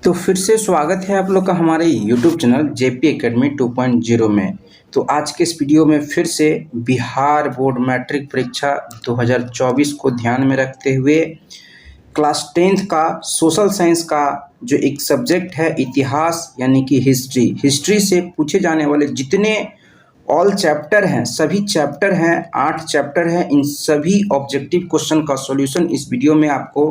तो फिर से स्वागत है आप लोग का हमारे YouTube चैनल जेपी एकेडमी 2.0 में। तो आज के इस वीडियो में फिर से बिहार बोर्ड मैट्रिक परीक्षा 2024 को ध्यान में रखते हुए क्लास 10th का सोशल साइंस का जो एक सब्जेक्ट है इतिहास यानी कि हिस्ट्री से पूछे जाने वाले जितने ऑल चैप्टर हैं, सभी चैप्टर हैं, 8 चैप्टर हैं, इन सभी ऑब्जेक्टिव क्वेश्चन का सॉल्यूशन इस वीडियो में आपको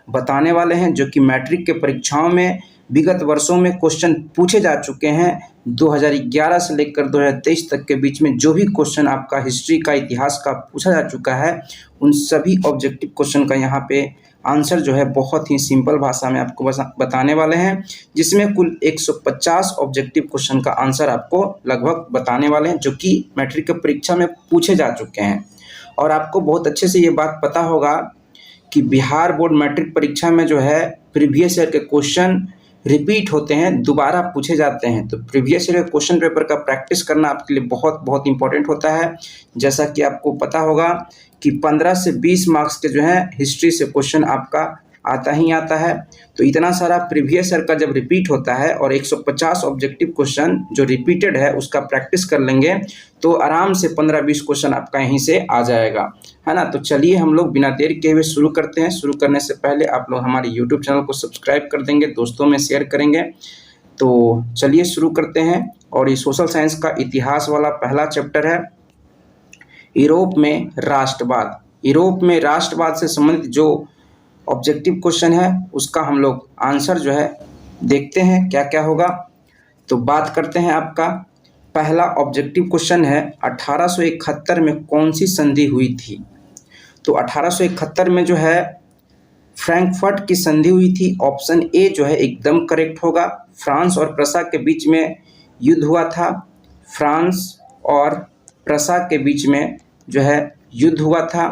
बताने वाले हैं, जो कि मैट्रिक के परीक्षाओं में विगत वर्षों में क्वेश्चन पूछे जा चुके हैं। 2011 से लेकर 2023 तक के बीच में जो भी क्वेश्चन आपका हिस्ट्री का, इतिहास का पूछा जा चुका है, उन सभी ऑब्जेक्टिव क्वेश्चन का यहाँ पे आंसर जो है बहुत ही सिंपल भाषा में आपको बताने वाले हैं, जिसमें कुल 150 ऑब्जेक्टिव क्वेश्चन का आंसर आपको लगभग बताने वाले हैं, जो कि मैट्रिक की परीक्षा में पूछे जा चुके हैं। और आपको बहुत अच्छे से ये बात पता होगा कि बिहार बोर्ड मैट्रिक परीक्षा में जो है प्रीवियस ईयर के क्वेश्चन रिपीट होते हैं, दोबारा पूछे जाते हैं। तो प्रीवियस ईयर के क्वेश्चन पेपर का प्रैक्टिस करना आपके लिए बहुत बहुत इंपॉर्टेंट होता है। जैसा कि आपको पता होगा कि 15 से 20 मार्क्स के जो है हिस्ट्री से क्वेश्चन आपका आता ही आता है। तो इतना सारा प्रीवियस ईयर का जब रिपीट होता है और 150 ऑब्जेक्टिव क्वेश्चन जो रिपीटेड है उसका प्रैक्टिस कर लेंगे तो आराम से 15-20 क्वेश्चन आपका यहीं से आ जाएगा, है ना। तो चलिए हम लोग बिना देर किए हुए शुरू करते हैं। शुरू करने से पहले आप लोग हमारे यूट्यूब चैनल को सब्सक्राइब कर देंगे, दोस्तों में शेयर करेंगे। तो चलिए शुरू करते हैं। और ये सोशल साइंस का इतिहास वाला पहला चैप्टर है यूरोप में राष्ट्रवाद। यूरोप में राष्ट्रवाद से संबंधित जो ऑब्जेक्टिव क्वेश्चन है उसका हम लोग आंसर जो है देखते हैं क्या क्या होगा। तो बात करते हैं, आपका पहला ऑब्जेक्टिव क्वेश्चन है 1871 में कौन सी संधि हुई थी। तो 1871 में जो है फ्रैंकफर्ट की संधि हुई थी। ऑप्शन ए जो है एकदम करेक्ट होगा। फ्रांस और प्रसा के बीच में युद्ध हुआ था। फ्रांस और प्रसा के बीच में जो है युद्ध हुआ था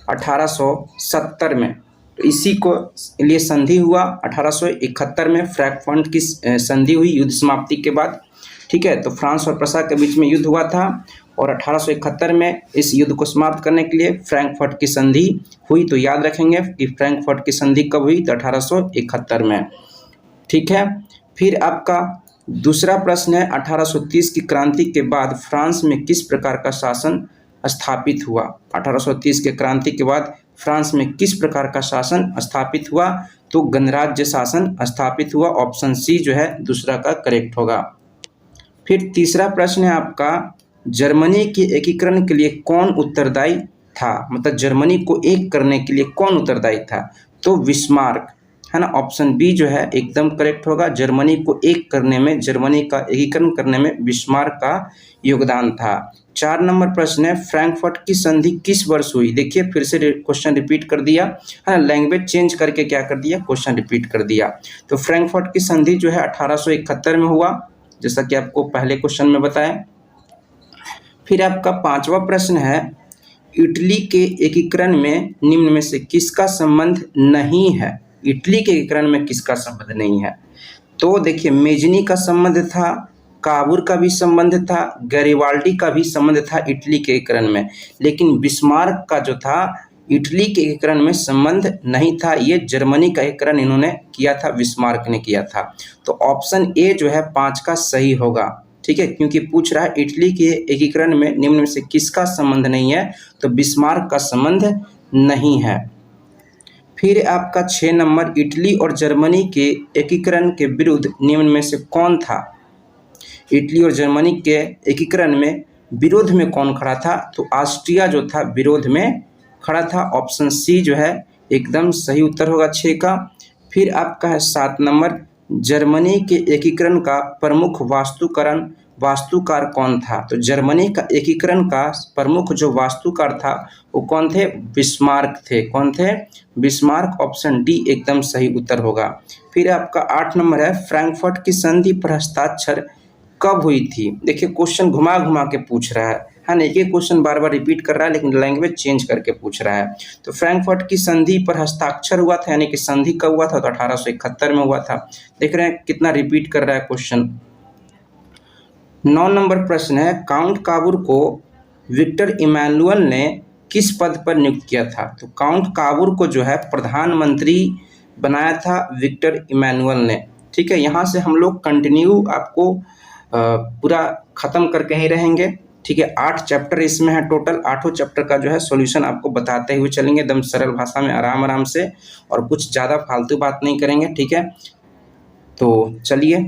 1870 में। तो इसी को लिए संधि हुआ 1871 में फ्रैंकफर्ट की संधि हुई युद्ध समाप्ति के बाद, ठीक है। तो फ्रांस और प्रसा के बीच में युद्ध हुआ था और 1871 में इस युद्ध को समाप्त करने के लिए फ्रैंकफर्ट की संधि हुई। तो याद रखेंगे कि फ्रैंकफर्ट की संधि कब हुई, तो 1871 में, ठीक है। फिर आपका दूसरा प्रश्न है 1830 की क्रांति के बाद फ्रांस में किस प्रकार का शासन स्थापित हुआ। 1830 के क्रांति के बाद फ्रांस में किस प्रकार का शासन स्थापित हुआ, तो गणराज्य शासन स्थापित हुआ। ऑप्शन सी जो है दूसरा का करेक्ट होगा। फिर तीसरा प्रश्न है आपका जर्मनी के एकीकरण के लिए कौन उत्तरदायी था, मतलब जर्मनी को एक करने के लिए कौन उत्तरदायी था, तो बिस्मार्क, है ना। ऑप्शन बी जो है एकदम करेक्ट होगा। जर्मनी को एक करने में, जर्मनी का एकीकरण करने में बिस्मार्क का योगदान था। 4 नंबर प्रश्न है फ्रैंकफर्ट की संधि किस वर्ष हुई। देखिए फिर से क्वेश्चन रिपीट कर दिया, है ना, लैंग्वेज चेंज करके क्या कर दिया, क्वेश्चन रिपीट कर दिया। तो फ्रैंकफर्ट की संधि जो है 1871 में हुआ, जैसा कि आपको पहले क्वेश्चन में बताया। फिर आपका 5वां प्रश्न है इटली के एकीकरण में निम्न में से किसका संबंध नहीं है। इटली के एकीकरण में किसका संबंध नहीं है, तो देखिए मेजनी का संबंध था, काबूर का भी संबंध था, गैरिबाल्डी का भी संबंध था इटली के एकीकरण में, लेकिन बिस्मार्क का जो था इटली के एकीकरण में संबंध नहीं था। ये जर्मनी का एकीकरण इन्होंने किया था, बिस्मार्क ने किया था। तो ऑप्शन ए जो है 5 का सही होगा, ठीक है, क्योंकि पूछ रहा है इटली के एकीकरण में निम्न में से किसका संबंध नहीं है, तो बिस्मार्क का संबंध नहीं है। फिर आपका 6 नंबर इटली और जर्मनी के एकीकरण के विरुद्ध निम्न में से कौन था। इटली और जर्मनी के एकीकरण में विरोध में कौन खड़ा था, तो ऑस्ट्रिया जो था विरोध में खड़ा था। ऑप्शन सी जो है एकदम सही उत्तर होगा 6 का। फिर आपका है 7 नंबर जर्मनी के एकीकरण का प्रमुख वास्तुकार कौन था। तो जर्मनी का एकीकरण का प्रमुख जो वास्तुकार था वो कौन थे, बिस्मार्क थे। कौन थे, बिस्मार्क। ऑप्शन डी एकदम सही उत्तर होगा। फिर आपका 8 नंबर है फ्रैंकफर्ट की संधि पर हस्ताक्षर कब हुई थी। देखिए क्वेश्चन घुमा घुमा के पूछ रहा है ना, एक एक क्वेश्चन बार बार रिपीट कर रहा है लेकिन लैंग्वेज चेंज करके पूछ रहा है। तो फ्रैंकफर्ट की संधि पर हस्ताक्षर हुआ था, यानी कि संधि कब हुआ था, तो 1871 में हुआ था। देख रहे हैं कितना रिपीट कर रहा है क्वेश्चन। 9 नंबर प्रश्न है काउंट काबूर को विक्टर इमैनुअल ने किस पद पर नियुक्त किया था। तो काउंट काबूर को जो है प्रधानमंत्री बनाया था विक्टर इमैनुअल ने। ठीक है। यहाँ से हम लोग कंटिन्यू आपको पूरा ख़त्म करके ही रहेंगे, ठीक है। 8 चैप्टर इसमें है टोटल, 8 चैप्टर का जो है सॉल्यूशन आपको बताते हुए चलेंगे एकदम सरल भाषा में, आराम आराम से, और कुछ ज़्यादा फालतू बात नहीं करेंगे, ठीक है। तो चलिए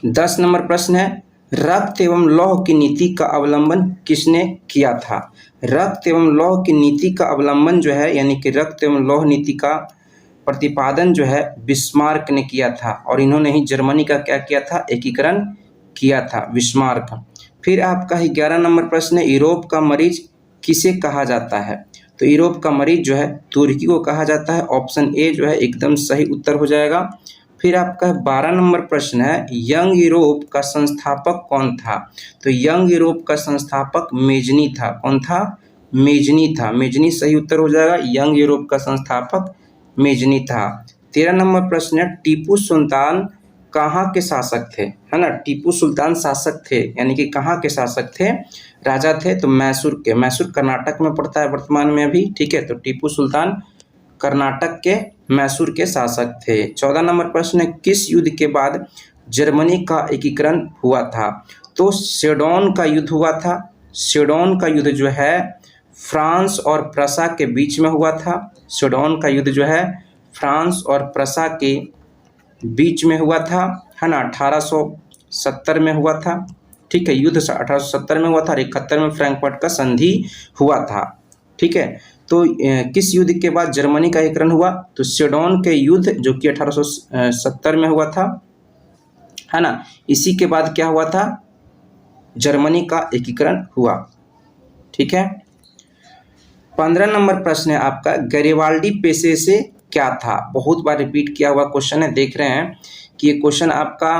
10 नंबर प्रश्न है, रक्त एवं लौह की नीति का अवलंबन किसने किया था? रक्त एवं लौह की नीति का अवलंबन जो है, यानी कि रक्त एवं लौह नीति का प्रतिपादन जो है बिस्मार्क ने किया था, और इन्होंने ही जर्मनी का क्या किया था? एकीकरण किया था, बिस्मार्क। फिर आपका 11 नंबर प्रश्न है, यूरोप का मरीज किसे कहा जाता है? तो यूरोप का मरीज जो है तुर्की को कहा जाता है। ऑप्शन ए जो है एकदम सही उत्तर हो जाएगा। फिर आपका 12 नंबर प्रश्न है, यंग यूरोप का संस्थापक कौन था? तो यंग यूरोप का संस्थापक मेजनी था। कौन था? मेजनी था। मेजनी सही उत्तर हो जाएगा। यंग यूरोप का संस्थापक मेजनी था। 13 नंबर प्रश्न है, टीपू सुल्तान कहाँ के शासक थे? है ना, टीपू सुल्तान शासक थे, यानी कि कहाँ के शासक थे? राजा थे। तो मैसूर के। मैसूर कर्नाटक में पड़ता है वर्तमान में अभी, ठीक है। तो टीपू सुल्तान कर्नाटक के मैसूर के शासक थे। 14 नंबर प्रश्न है, किस युद्ध के बाद जर्मनी का एकीकरण हुआ था? तो सेडोन का युद्ध हुआ था। सेडोन का युद्ध जो है फ्रांस और प्रसा के बीच में हुआ था। सेडोन का युद्ध जो है फ्रांस और प्रसा के बीच में हुआ था, है ना, 1870 में हुआ था, ठीक है। युद्ध 1870 में हुआ था और 71 में फ्रैंकफर्ट का संधि हुआ था, ठीक है। तो किस युद्ध के बाद जर्मनी का एकीकरण हुआ? तो सेडोन के युद्ध जो कि 1870 में हुआ था, है ना। इसी के बाद क्या हुआ था? जर्मनी का एकीकरण हुआ, ठीक है। 15 नंबर प्रश्न है आपका, गैरिबाल्डी पेशे से क्या था? बहुत बार रिपीट किया हुआ क्वेश्चन है, देख रहे हैं कि ये क्वेश्चन आपका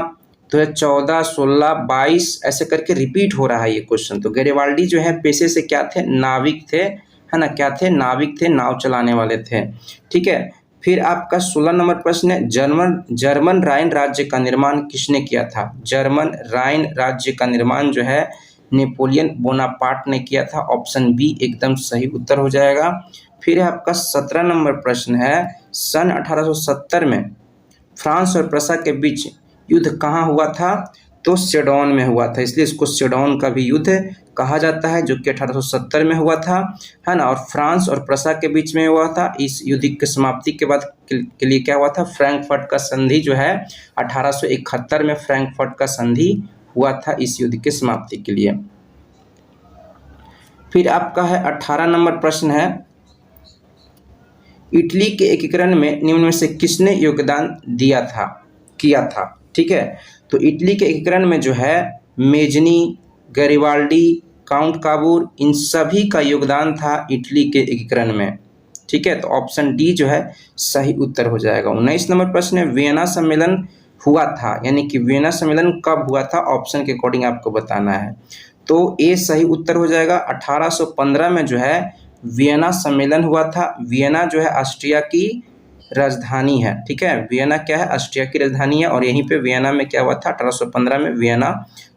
2014, 16, 22 ऐसे करके रिपीट हो रहा है ये क्वेश्चन। तो गैरिबाल्डी जो है पेशे से क्या थे? नाविक थे, है ना। क्या थे? नाविक थे, नाव चलाने वाले थे, ठीक है। फिर आपका 16 नंबर प्रश्न है, जर्मन राइन राज्य का निर्माण किसने किया था? जर्मन राइन राज्य का निर्माण जो है नेपोलियन बोनापार्ट ने किया था। ऑप्शन बी एकदम सही उत्तर हो जाएगा। फिर आपका 17 नंबर प्रश्न है, सन 1870 में फ्रांस और प्रसा के बीच युद्ध कहाँ हुआ था? तो सेडोन में हुआ था, इसलिए इसको सेडोन का भी युद्ध कहा जाता है, जो कि 1870 में हुआ था, है ना। और फ्रांस और प्रसा के बीच में हुआ था। इस युद्ध की समाप्ति के बाद के लिए क्या हुआ था? फ्रैंकफर्ट का संधि जो है 1871 में फ्रैंकफर्ट का संधि हुआ था इस युद्ध की समाप्ति के लिए। फिर आपका है 18 नंबर प्रश्न है, इटली के एकीकरण में निम्न में से किसने योगदान किया था, ठीक है। तो इटली के एकीकरण में जो है मेजनी, गैरिबाल्डी, काउंट काबूर, इन सभी का योगदान था इटली के एकीकरण में, ठीक है। तो ऑप्शन डी जो है सही उत्तर हो जाएगा। 19 नंबर प्रश्न है, वियना सम्मेलन हुआ था, यानी कि वियना सम्मेलन कब हुआ था? ऑप्शन के अकॉर्डिंग आपको बताना है। तो ए सही उत्तर हो जाएगा। 1815 में जो है वियना सम्मेलन हुआ था। वियना जो है ऑस्ट्रिया की राजधानी है, ठीक है। वियना क्या है? ऑस्ट्रिया की राजधानी है, और यहीं पे वियना में क्या हुआ था? 1815 में वियना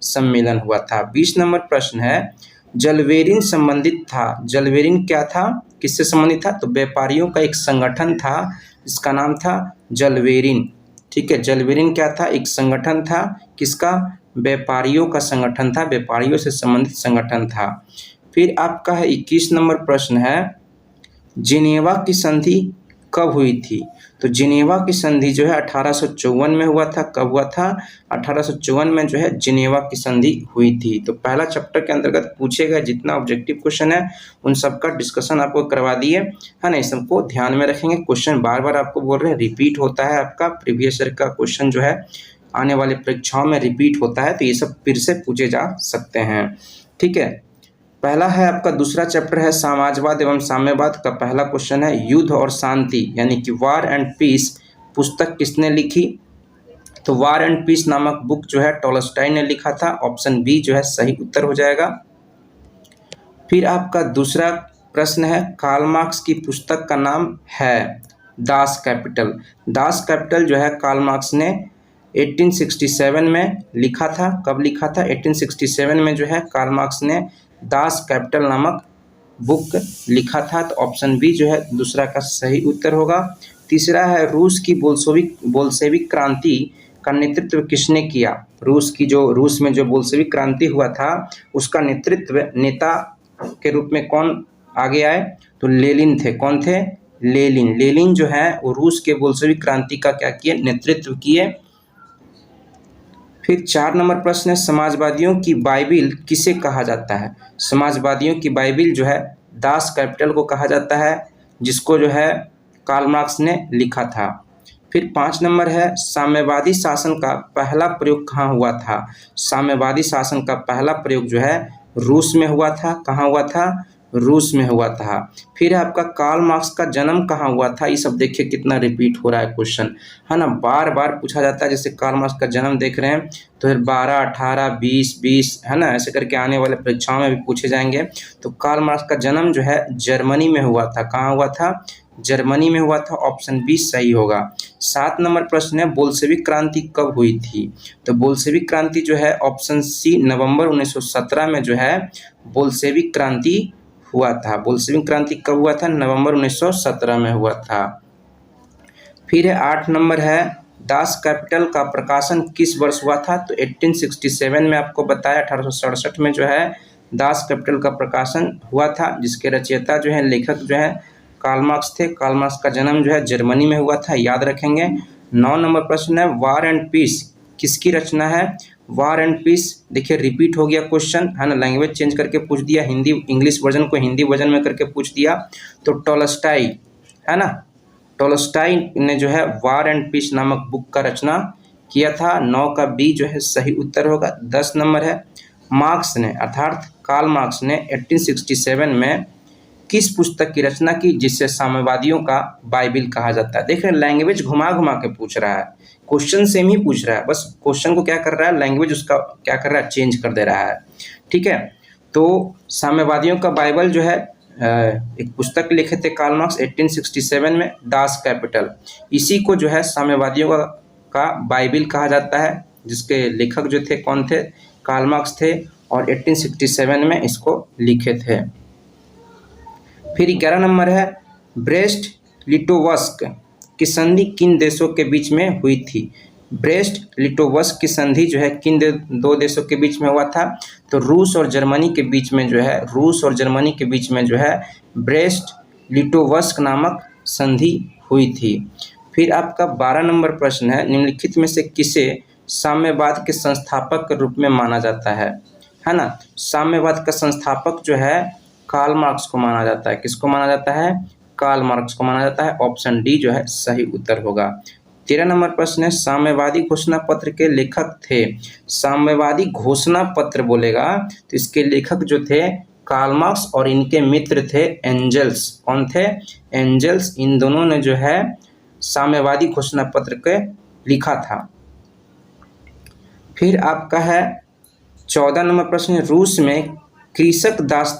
सम्मेलन हुआ था। 20 नंबर प्रश्न है, जलवेरिन संबंधित था। जलवेरिन क्या था? किससे संबंधित था? तो व्यापारियों का एक संगठन था, इसका नाम था जलवेरिन, ठीक है। जलवेरिन क्या था? एक संगठन था, किसका? व्यापारियों का संगठन था, व्यापारियों से संबंधित संगठन था। फिर आपका है 21 नंबर प्रश्न है, जिनेवा की संधि कब हुई थी? तो जिनेवा की संधि जो है 1854 में हुआ था। कब हुआ था? 1854 में जो है जिनेवा की संधि हुई थी। तो पहला चैप्टर के अंतर्गत पूछे गए जितना ऑब्जेक्टिव क्वेश्चन है उन सब का डिस्कशन आपको करवा दिए, है ना। इस सबको ध्यान में रखेंगे। क्वेश्चन बार बार आपको बोल रहे हैं रिपीट होता है, आपका प्रीवियस ईयर का क्वेश्चन जो है आने वाले परीक्षाओं में रिपीट होता है, तो ये सब फिर से पूछे जा सकते हैं, ठीक है। पहला है आपका दूसरा चैप्टर है समाजवाद एवं साम्यवाद का। पहला क्वेश्चन है, युद्ध और शांति यानी कि वार एंड पीस पुस्तक किसने लिखी? तो वार एंड पीस नामक बुक जो है टॉलस्टॉय ने लिखा था। ऑप्शन बी जो है सही उत्तर हो जाएगा। फिर आपका दूसरा प्रश्न है, कार्ल मार्क्स की पुस्तक का नाम है दास कैपिटल। दास कैपिटल जो है कार्ल मार्क्स ने 1867 में लिखा था। कब लिखा था? 1867 में जो है कार्ल मार्क्स ने दास कैपिटल नामक बुक लिखा था। तो ऑप्शन बी जो है दूसरा का सही उत्तर होगा। तीसरा है रूस की बोल्शेविक क्रांति का नेतृत्व किसने किया? रूस में जो बोल्शेविक क्रांति हुआ था उसका नेतृत्व नेता के रूप में कौन आगे आए? तो लेनिन थे। कौन थे? लेनिन जो है वो रूस के बोल्शेविक क्रांति का क्या किए? नेतृत्व किए। फिर 4 नंबर प्रश्न है, समाजवादियों की बाइबिल किसे कहा जाता है? समाजवादियों की बाइबिल जो है दास कैपिटल को कहा जाता है, जिसको जो है कार्ल मार्क्स ने लिखा था। फिर 5 नंबर है, साम्यवादी शासन का पहला प्रयोग कहाँ हुआ था? साम्यवादी शासन का पहला प्रयोग जो है रूस में हुआ था। कहाँ हुआ था? रूस में हुआ था। फिर आपका कार्ल मार्क्स का जन्म कहाँ हुआ था? ये सब देखिए कितना रिपीट हो रहा है क्वेश्चन, है ना, बार बार पूछा जाता है। जैसे कार्ल मार्क्स का जन्म देख रहे हैं तो 12, 18, 20, है ना, ऐसे करके आने वाले परीक्षाओं में भी पूछे जाएंगे। तो कार्ल मार्क्स का जन्म जो है जर्मनी में हुआ था। कहाँ हुआ था? जर्मनी में हुआ था। ऑप्शन बी सही होगा। 7 नंबर प्रश्न है, बोल्शेविक क्रांति कब हुई थी? तो बोल्शेविक क्रांति जो है ऑप्शन सी नवंबर 1917 में जो है बोल्शेविक क्रांति हुआ था। बोल्शेविक क्रांति कब हुआ था? नवंबर 1917 में हुआ था। फिर 8 नंबर है, दास कैपिटल का प्रकाशन किस वर्ष हुआ था? तो 1867 में आपको बताया। 1867 में जो है दास कैपिटल का प्रकाशन हुआ था, जिसके रचयिता जो है लेखक जो है कार्ल मार्क्स थे। कार्ल मार्क्स का जन्म जो है जर्मनी में हुआ था, याद रखेंगे। 9 नंबर प्रश्न है, वार एंड पीस किसकी रचना है? वार एंड पीस देखिए रिपीट हो गया क्वेश्चन, है ना, लैंग्वेज चेंज करके पूछ दिया, हिंदी इंग्लिश वर्जन को हिंदी वर्जन में करके पूछ दिया। तो टॉलस्टॉय, है ना, टॉलस्टॉय ने जो है वार एंड पीस नामक बुक का रचना किया था। 9 का बी जो है सही उत्तर होगा। 10 नंबर है, मार्क्स ने अर्थात कार्ल मार्क्स ने 1867 में किस पुस्तक की रचना की जिसे साम्यवादियों का बाइबिल कहा जाता है? देख रहे हैं लैंग्वेज घुमा घुमा के पूछ रहा है, क्वेश्चन सेम ही पूछ रहा है, बस क्वेश्चन को क्या कर रहा है, लैंग्वेज उसका क्या कर रहा है, चेंज कर दे रहा है। ठीक है, तो साम्यवादियों का बाइबल जो है एक पुस्तक लिखे थे कार्ल मार्क्स 1867 में, दास कैपिटल। इसी को जो है साम्यवादियों का बाइबिल कहा जाता है, जिसके लेखक जो थे कौन थे? कार्ल मार्क्स थे, और 1867 में इसको लिखे थे। फिर 11 नंबर है, ब्रेस्ट लिटोवस्क की संधि किन देशों के बीच में हुई थी? ब्रेस्ट लिटोवस्क की संधि जो है किन दो देशों के बीच में हुआ था? तो रूस और जर्मनी के बीच में जो है, रूस और जर्मनी के बीच में जो है ब्रेस्ट लिटोवस्क नामक संधि हुई थी। फिर आपका 12 नंबर प्रश्न है, निम्नलिखित में से किसे साम्यवाद के संस्थापक के रूप में माना जाता है ना? साम्यवाद का संस्थापक जो है कार्ल मार्क्स को माना जाता है। किसको माना जाता है? कार्ल मार्क्स को माना जाता है। ऑप्शन डी जो है सही उत्तर होगा। 13 नंबर प्रश्न है, साम्यवादी घोषणा पत्र के लेखक थे। साम्यवादी घोषणा पत्र बोलेगा तो इसके लेखक जो थे कार्ल मार्क्स और इनके मित्र थे एंजल्स। कौन थे? एंजल्स। इन दोनों ने जो है साम्यवादी घोषणा पत्र के लिखा था। फिर आपका है 14 नंबर प्रश्न, रूस में कृषक दास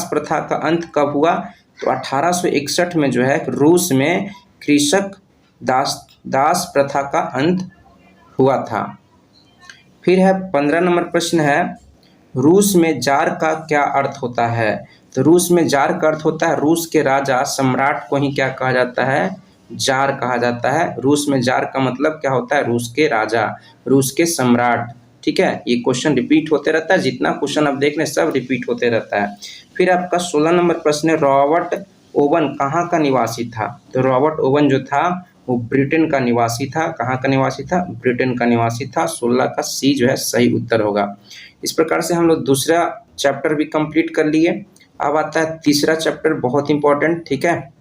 प्रथा का अंत कब हुआ? तो 1861 में जो है रूस में कृषक दास प्रथा का अंत हुआ था। फिर है 15 नंबर प्रश्न है, रूस में जार का क्या अर्थ होता है? तो रूस में जार का अर्थ होता है रूस के राजा सम्राट को ही क्या कहा जाता है? जार कहा जाता है। रूस में जार का मतलब क्या होता है? रूस के राजा, रूस के सम्राट। ठीक है, ये क्वेश्चन रिपीट होते रहता है, जितना क्वेश्चन आप देख रहे हैं सब रिपीट होते रहता है। फिर आपका 16 नंबर प्रश्न है, रॉबर्ट ओवन कहाँ का निवासी था? तो रॉबर्ट ओवन जो था वो ब्रिटेन का निवासी था। कहाँ का निवासी था? ब्रिटेन का निवासी था। 16 का सी जो है सही उत्तर होगा। इस प्रकार से हम लोग दूसरा चैप्टर भी कंप्लीट कर लिए। अब आता है तीसरा चैप्टर, बहुत इंपॉर्टेंट। ठीक है,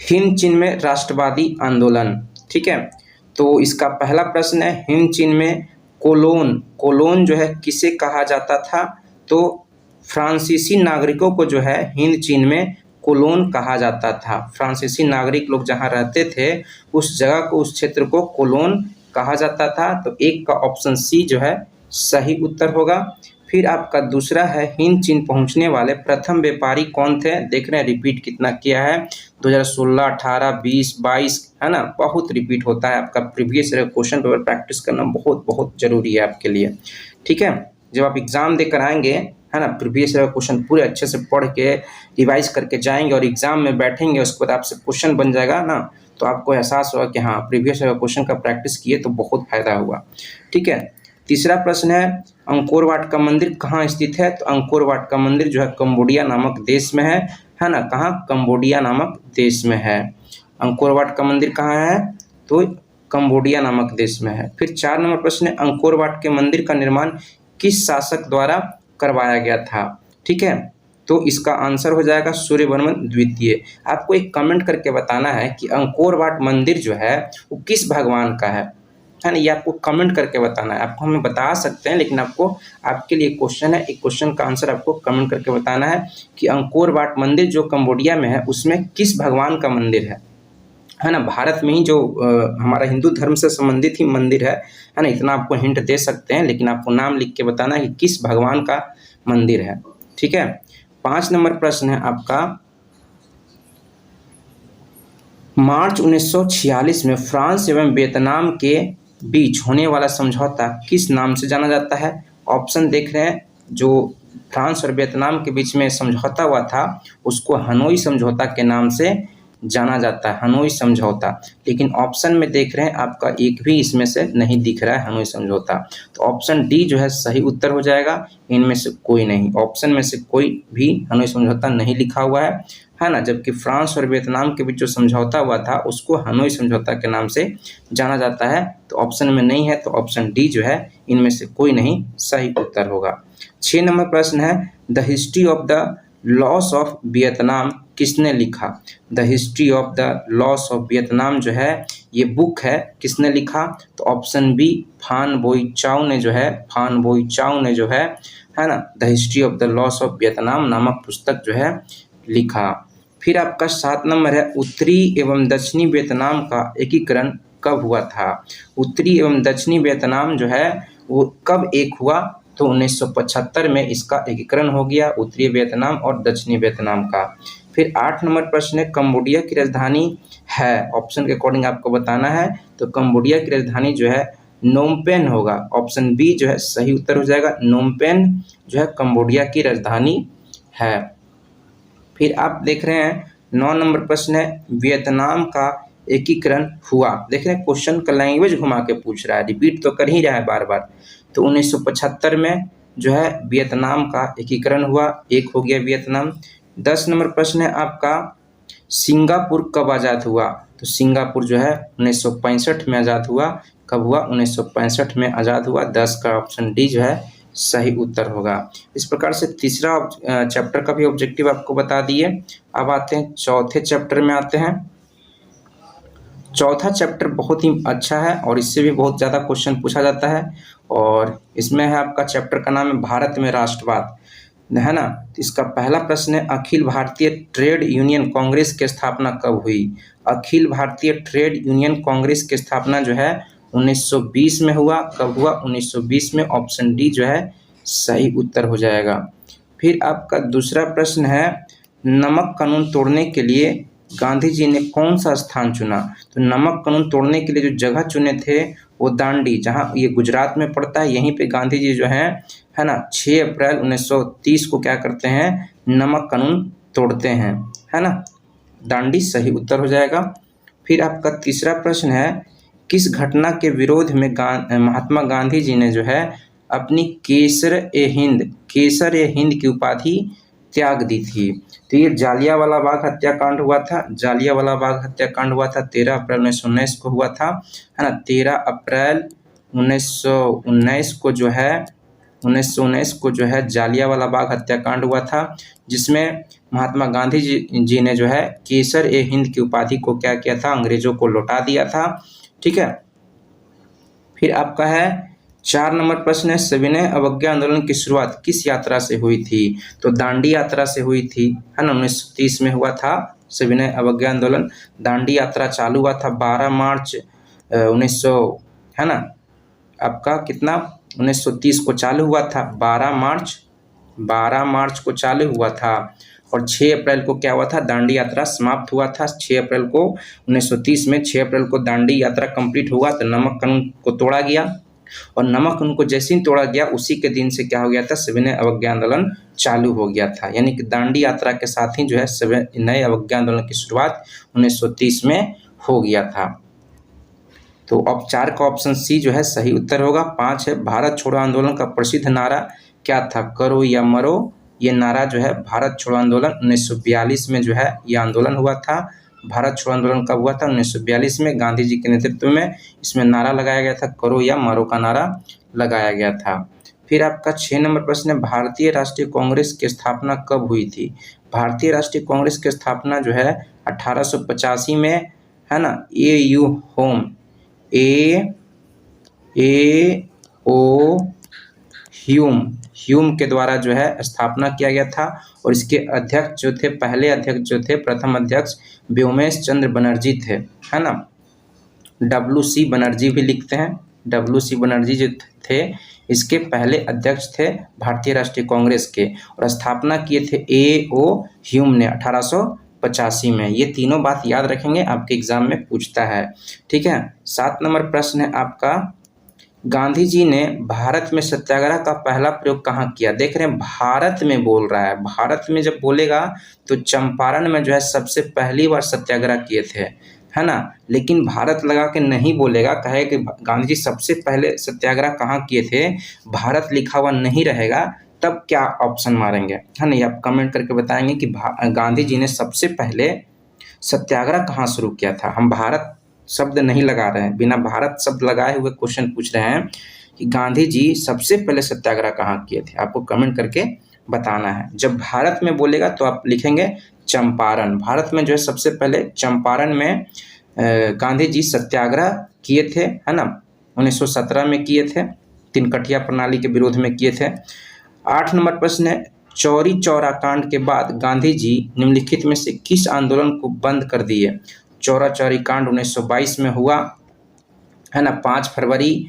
हिंद चीन में राष्ट्रवादी आंदोलन। ठीक है, तो इसका पहला प्रश्न है, हिंद चीन में कोलोन जो है किसे कहा जाता था? तो फ्रांसीसी नागरिकों को जो है हिंद चीन में कोलोन कहा जाता था। फ्रांसीसी नागरिक लोग जहाँ रहते थे उस जगह को, उस क्षेत्र को कोलोन कहा जाता था। तो एक का ऑप्शन सी जो है सही उत्तर होगा। फिर आपका दूसरा है, हिंद चीन पहुंचने वाले प्रथम व्यापारी कौन थे? देख रहे हैं रिपीट कितना किया है, 2016, 18, 20, 22, है ना, बहुत रिपीट होता है। आपका प्रीवियस क्वेश्चन पेपर प्रैक्टिस करना बहुत बहुत जरूरी है आपके लिए। ठीक है, जब आप एग्जाम देकर आएंगे, है ना, प्रीवियस ईयर का क्वेश्चन पूरे अच्छे से पढ़ के रिवाइज करके जाएंगे और एग्जाम में बैठेंगे, उसके बाद आपसे क्वेश्चन बन जाएगा ना, तो आपको एहसास होगा कि हाँ प्रीवियस ईयर का क्वेश्चन का प्रैक्टिस किए तो बहुत फायदा हुआ। ठीक है, तीसरा प्रश्न है अंकोर वाट का मंदिर कहाँ स्थित है? तो अंकोर वाट का मंदिर जो है कंबोडिया नामक देश में है ना, कहाँ? कंबोडिया नामक देश में है। अंकोर वाट का मंदिर कहाँ है? तो कंबोडिया नामक देश में है। फिर 4 नंबर प्रश्न है अंकोर वाट के मंदिर का निर्माण किस शासक द्वारा करवाया गया था? ठीक है, तो इसका आंसर हो जाएगा सूर्यवर्मन द्वितीय। आपको एक कमेंट करके बताना है कि अंकोर वाट मंदिर जो है वो किस भगवान का है ना, ये आपको कमेंट करके बताना है। आपको हमें बता सकते हैं, लेकिन आपको आपके लिए क्वेश्चन है, एक क्वेश्चन का आंसर आपको कमेंट करके बताना है कि अंकोर वाट मंदिर जो कंबोडिया में है उसमें किस भगवान का मंदिर है ना। भारत में ही जो हमारा हिंदू धर्म से संबंधित ही मंदिर है ना, इतना आपको हिंट दे सकते हैं, लेकिन आपको नाम लिख के बताना है कि किस भगवान का मंदिर है। ठीक है, 5 नंबर प्रश्न है आपका, मार्च 1946 में फ्रांस एवं वियतनाम के बीच होने वाला समझौता किस नाम से जाना जाता है? ऑप्शन देख रहे हैं, जो फ्रांस और वियतनाम के बीच में समझौता हुआ था उसको हनोई समझौता के नाम से जाना जाता है, हनोई समझौता। लेकिन ऑप्शन में देख रहे हैं आपका एक भी इसमें से नहीं दिख रहा है हनोई समझौता, तो ऑप्शन डी जो है सही उत्तर हो जाएगा। इनमें से कोई नहीं, ऑप्शन में से कोई भी हनोई समझौता नहीं लिखा हुआ है ना। जबकि फ्रांस और वियतनाम के बीच जो समझौता हुआ था उसको हनोई समझौता के नाम से जाना जाता है, तो ऑप्शन में नहीं है, तो ऑप्शन डी जो है इनमें से कोई नहीं सही उत्तर होगा। 6 नंबर प्रश्न है the history of the loss of Vietnam किसने लिखा? The history of the loss of Vietnam जो है ये बुक है, किसने लिखा? तो ऑप्शन बी फान बोई चाओ ने जो है ना, the history of the loss of Vietnam नामक पुस्तक जो है लिखा। फिर आपका 7 नंबर है उत्तरी एवं दक्षिणी वियतनाम का एकीकरण कब हुआ था? उत्तरी एवं दक्षिणी वियतनाम जो है वो कब एक हुआ? तो 1975 में इसका एकीकरण हो गया, उत्तरी वियतनाम और दक्षिणी वियतनाम का। फिर 8 नंबर प्रश्न है कंबोडिया की राजधानी है, ऑप्शन के अकॉर्डिंग आपको बताना है, तो कंबोडिया की राजधानी जो है नोमपेन होगा। ऑप्शन बी जो है सही उत्तर हो जाएगा, नोमपेन जो है कंबोडिया की राजधानी है। फिर आप देख रहे हैं 9 नंबर प्रश्न है वियतनाम का एकीकरण हुआ। देख रहे हैं क्वेश्चन का लैंग्वेज घुमा के पूछ रहा है, रिपीट तो कर ही रहा है बार बार। तो 1975 में जो है वियतनाम का एकीकरण हुआ, एक हो गया वियतनाम। 10 नंबर प्रश्न है आपका सिंगापुर कब आज़ाद हुआ? तो सिंगापुर जो है 1965 में आज़ाद हुआ। कब हुआ? 1965 में आज़ाद हुआ। 10 का ऑप्शन डी जो है सही उत्तर होगा। इस प्रकार से तीसरा चैप्टर का भी ऑब्जेक्टिव आपको बता दिए। अब आते हैं चौथे चैप्टर में आते हैं। चौथा चैप्टर बहुत ही अच्छा है और इससे भी बहुत ज़्यादा क्वेश्चन पूछा जाता है, और इसमें है आपका चैप्टर का नाम है भारत में राष्ट्रवाद, है ना। इसका पहला प्रश्न है अखिल भारतीय ट्रेड यूनियन कांग्रेस की स्थापना कब हुई? अखिल भारतीय ट्रेड यूनियन कांग्रेस की स्थापना जो है 1920 में हुआ। कब हुआ? 1920 में। ऑप्शन डी जो है सही उत्तर हो जाएगा। फिर आपका दूसरा प्रश्न है नमक कानून तोड़ने के लिए गांधी जी ने कौन सा स्थान चुना? तो नमक कानून तोड़ने के लिए जो जगह चुने थे वो दांडी, जहां ये गुजरात में पड़ता है, यहीं पे गांधी जी जो है ना 6 अप्रैल 1930 को क्या करते हैं? नमक कानून तोड़ते हैं, है ना। दांडी सही उत्तर हो जाएगा। फिर आपका तीसरा प्रश्न है किस घटना के विरोध में महात्मा गांधी जी ने जो है अपनी केसर ए हिंद की उपाधि त्याग दी थी? तो ये जालियांवाला बाग हत्याकांड हुआ था। जालियांवाला बाग हत्याकांड हुआ था 13 अप्रैल 1919 को हुआ था, है ना। 13 अप्रैल 1919 को जो है 1919 को जो है जालियांवाला बाग हत्याकांड हुआ था, जिसमें महात्मा गांधी जी ने जो है केसर ए हिंद की उपाधि को क्या किया था? अंग्रेजों को लौटा दिया था। ठीक है। फिर आपका है 4 नंबर प्रश्न है सविनय अवज्ञा आंदोलन की शुरुआत किस यात्रा से हुई थी? तो दांडी यात्रा से हुई थी, है ना। 1930 में हुआ था सविनय अवज्ञा आंदोलन। दांडी यात्रा चालू हुआ था 12 मार्च 1900, है ना। आपका कितना? 1930 को चालू हुआ था, 12 मार्च को चालू हुआ था, और 6 अप्रैल को क्या हुआ था? दांडी यात्रा समाप्त हुआ था। 6 अप्रैल को 1930 में 6 अप्रैल को दांडी यात्रा कंप्लीट हुआ, तो नमक कानून को तोड़ा गया। और नमक उनको जैसे ही तोड़ा गया उसी के दिन से क्या हो गया था, सविनय अवज्ञा आंदोलन चालू हो गया था। यानी कि दांडी यात्रा के साथ ही जो है सविनय अवज्ञा आंदोलन की शुरुआत 1930 में हो गया था। तो अब 4 का ऑप्शन सी जो है सही उत्तर होगा। 5 है, भारत छोड़ो आंदोलन का प्रसिद्ध नारा क्या था, करो या मरो। ये नारा जो है भारत छोड़ो आंदोलन 1942 में जो है ये आंदोलन हुआ था। भारत छोड़ो आंदोलन कब हुआ था, 1942 में, गांधी जी के नेतृत्व में इसमें नारा लगाया गया था, करो या मरो का नारा लगाया गया था। फिर आपका 6 नंबर प्रश्न है, भारतीय राष्ट्रीय कांग्रेस की स्थापना कब हुई थी। भारतीय राष्ट्रीय कांग्रेस की स्थापना जो है 1885 में, है ना। ए ओ ह्यूम के द्वारा जो है स्थापना किया गया था। और इसके अध्यक्ष जो थे, पहले अध्यक्ष जो थे, प्रथम अध्यक्ष व्योमेश चंद्र बनर्जी थे, है ना। WC बनर्जी भी लिखते हैं। WC बनर्जी जो थे इसके पहले अध्यक्ष थे भारतीय राष्ट्रीय कांग्रेस के, और स्थापना किए थे A.O. ह्यूम ने 1885 में। ये तीनों बात याद रखेंगे, आपके एग्जाम में पूछता है, ठीक है। 7 नंबर प्रश्न है आपका, गांधी जी ने भारत में सत्याग्रह का पहला प्रयोग कहाँ किया। देख रहे हैं भारत में बोल रहा है, भारत में जब बोलेगा तो चंपारण में जो है सबसे पहली बार सत्याग्रह किए थे, है ना। लेकिन भारत लगा के नहीं बोलेगा, कहे कि गांधी जी सबसे पहले सत्याग्रह कहाँ किए थे, भारत लिखा हुआ नहीं रहेगा, तब क्या ऑप्शन मारेंगे, है ना। ये आप कमेंट करके बताएंगे कि गांधी जी ने सबसे पहले सत्याग्रह कहाँ शुरू किया था। हम भारत शब्द नहीं लगा रहे हैं, बिना भारत शब्द लगाए हुए क्वेश्चन पूछ रहे हैं कि गांधी जी सबसे पहले सत्याग्रह कहाँ किए थे। आपको कमेंट करके बताना है। जब भारत में बोलेगा तो आप लिखेंगे चंपारण। भारत में जो है सबसे पहले चंपारण में गांधी जी सत्याग्रह किए थे, है ना। 1917 में किए थे, तिनकठिया प्रणाली के विरोध में किए थे। 8 नंबर प्रश्न है, चौरी चौरा कांड के बाद गांधी जी निम्नलिखित में से किस आंदोलन को बंद कर दिए। चौरा चौरी कांड 1922 में हुआ, है ना। 5 फरवरी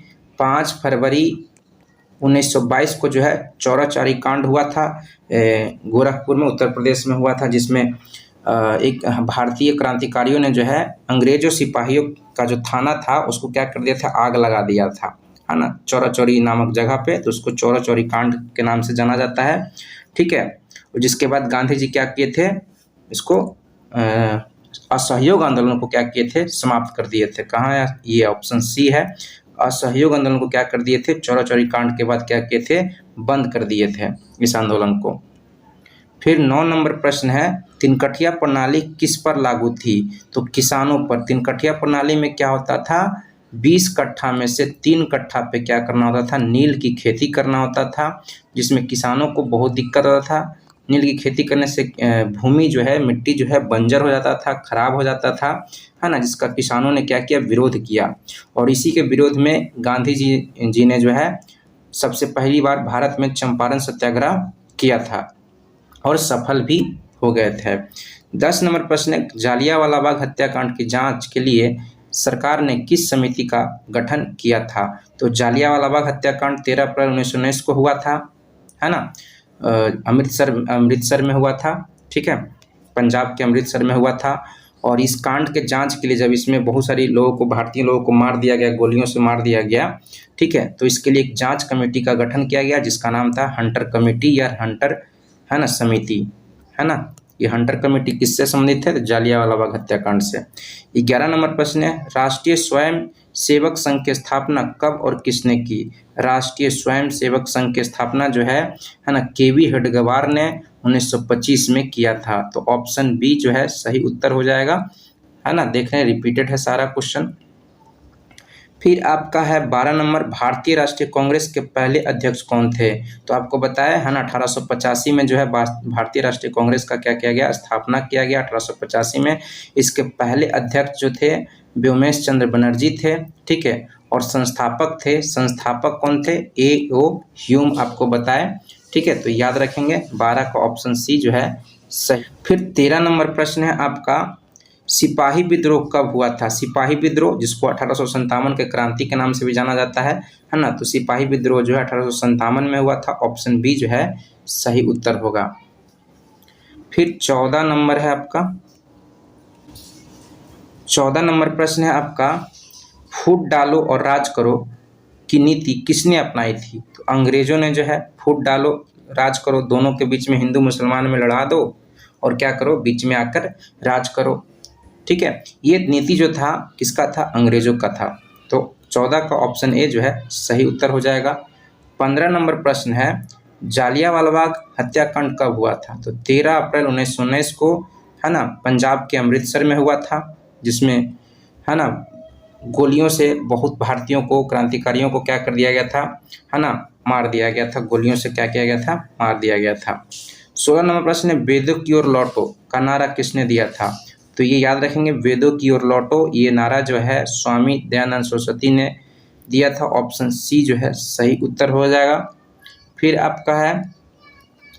1922 को जो है चौरा चौरी कांड हुआ था, गोरखपुर में, उत्तर प्रदेश में हुआ था, जिसमें एक भारतीय क्रांतिकारियों ने जो है अंग्रेजों सिपाहियों का जो थाना था उसको क्या कर दिया था, आग लगा दिया था, है ना, चौरा चौरी नामक जगह पे। तो उसको चौरा चौरी कांड के नाम से जाना जाता है, ठीक है। और जिसके बाद गांधी जी क्या किए थे, इसको असहयोग आंदोलन को क्या किए थे, समाप्त कर दिए थे। कहाँ है, ये ऑप्शन सी है। असहयोग आंदोलन को क्या कर दिए थे, चौरा चौरी कांड के बाद क्या किए थे, बंद कर दिए थे इस आंदोलन को। फिर 9 नंबर प्रश्न है, तिनकठिया प्रणाली किस पर लागू थी। तो किसानों पर। तिनकठिया प्रणाली में क्या होता था, 20 कट्ठा में से 3 कट्ठा पे क्या करना होता था, नील की खेती करना होता था, जिसमें किसानों को बहुत दिक्कत होता था। नील की खेती करने से भूमि जो है, मिट्टी जो है बंजर हो जाता था, खराब हो जाता था, है ना, जिसका किसानों ने क्या किया, विरोध किया। और इसी के विरोध में गांधी जी ने जो है सबसे पहली बार भारत में चंपारण सत्याग्रह किया था और सफल भी हो गए थे। 10 नंबर प्रश्न है, जालियांवाला बाग हत्याकांड की जांच के लिए सरकार ने किस समिति का गठन किया था। तो जालियांवाला बाग हत्याकांड 13 अप्रैल 1919 को हुआ था, है ना। अमृतसर में हुआ था, ठीक है, पंजाब के अमृतसर में हुआ था। और इस कांड के जांच के लिए जब इसमें बहुत सारी लोगों को, भारतीय लोगों को मार दिया गया, गोलियों से मार दिया गया, ठीक है, तो इसके लिए एक जांच कमेटी का गठन किया गया जिसका नाम था हंटर कमेटी या हंटर, है ना, समिति, है ना। ये हंटर कमेटी किससे संबंधित है, तो जालियांवाला बाग हत्याकांड से। 11 नंबर प्रश्न है, राष्ट्रीय स्वयं सेवक संघ की स्थापना कब और किसने की। राष्ट्रीय स्वयं सेवक संघ की स्थापना जो है ना, केवी हेडगेवार ने 1925 में किया था। तो ऑप्शन बी जो है सही उत्तर हो जाएगा, है ना। देख रहे हैं रिपीटेड है सारा क्वेश्चन। फिर आपका है 12 नंबर, भारतीय राष्ट्रीय कांग्रेस के पहले अध्यक्ष कौन थे। तो आपको बताया है ना, 1885 में जो है भारतीय राष्ट्रीय कांग्रेस का क्या किया गया, स्थापना किया गया 1885 में। इसके पहले अध्यक्ष जो थे व्योमेश चंद्र बनर्जी थे, ठीक है। और संस्थापक कौन थे, A.O. ह्यूम आपको बताए, ठीक है। तो याद रखेंगे 12 का ऑप्शन सी जो है सही। फिर 13 नंबर प्रश्न है आपका, सिपाही विद्रोह कब हुआ था। सिपाही विद्रोह जिसको 1857 के क्रांति के नाम से भी जाना जाता है ना। तो सिपाही विद्रोह जो है 1857 में हुआ था। ऑप्शन बी जो है सही उत्तर होगा। फिर 14 नंबर है आपका, 14 नंबर प्रश्न है आपका, फूट डालो और राज करो की नीति किसने अपनाई थी? तो अंग्रेजों ने जो है फूट डालो, राज करो, दोनों के बीच में हिंदू मुसलमान में लड़ा दो और क्या करो, बीच में आकर राज करो। ठीक है, ये नीति जो था किसका था? अंग्रेजों का था। तो 14 का ऑप्शन ए जो है सही उत्तर हो जाएगा। 15 नंबर प्रश्न है, जालियांवाला बाग हत्याकांड कब हुआ था? तो 13 अप्रैल 1919 को, है ना, पंजाब के अमृतसर में हुआ था, जिसमें, है ना, गोलियों से बहुत भारतीयों को, क्रांतिकारियों को क्या कर दिया गया था, है ना, मार दिया गया था। गोलियों से क्या किया गया था? मार दिया गया था। 16 नंबर प्रश्न है, वेदों की ओर लौटो का नारा किसने दिया था? तो ये याद रखेंगे, वेदों की ओर लौटो, ये नारा जो है स्वामी दयानंद सरस्वती ने दिया था। ऑप्शन सी जो है सही उत्तर हो जाएगा। फिर आपका है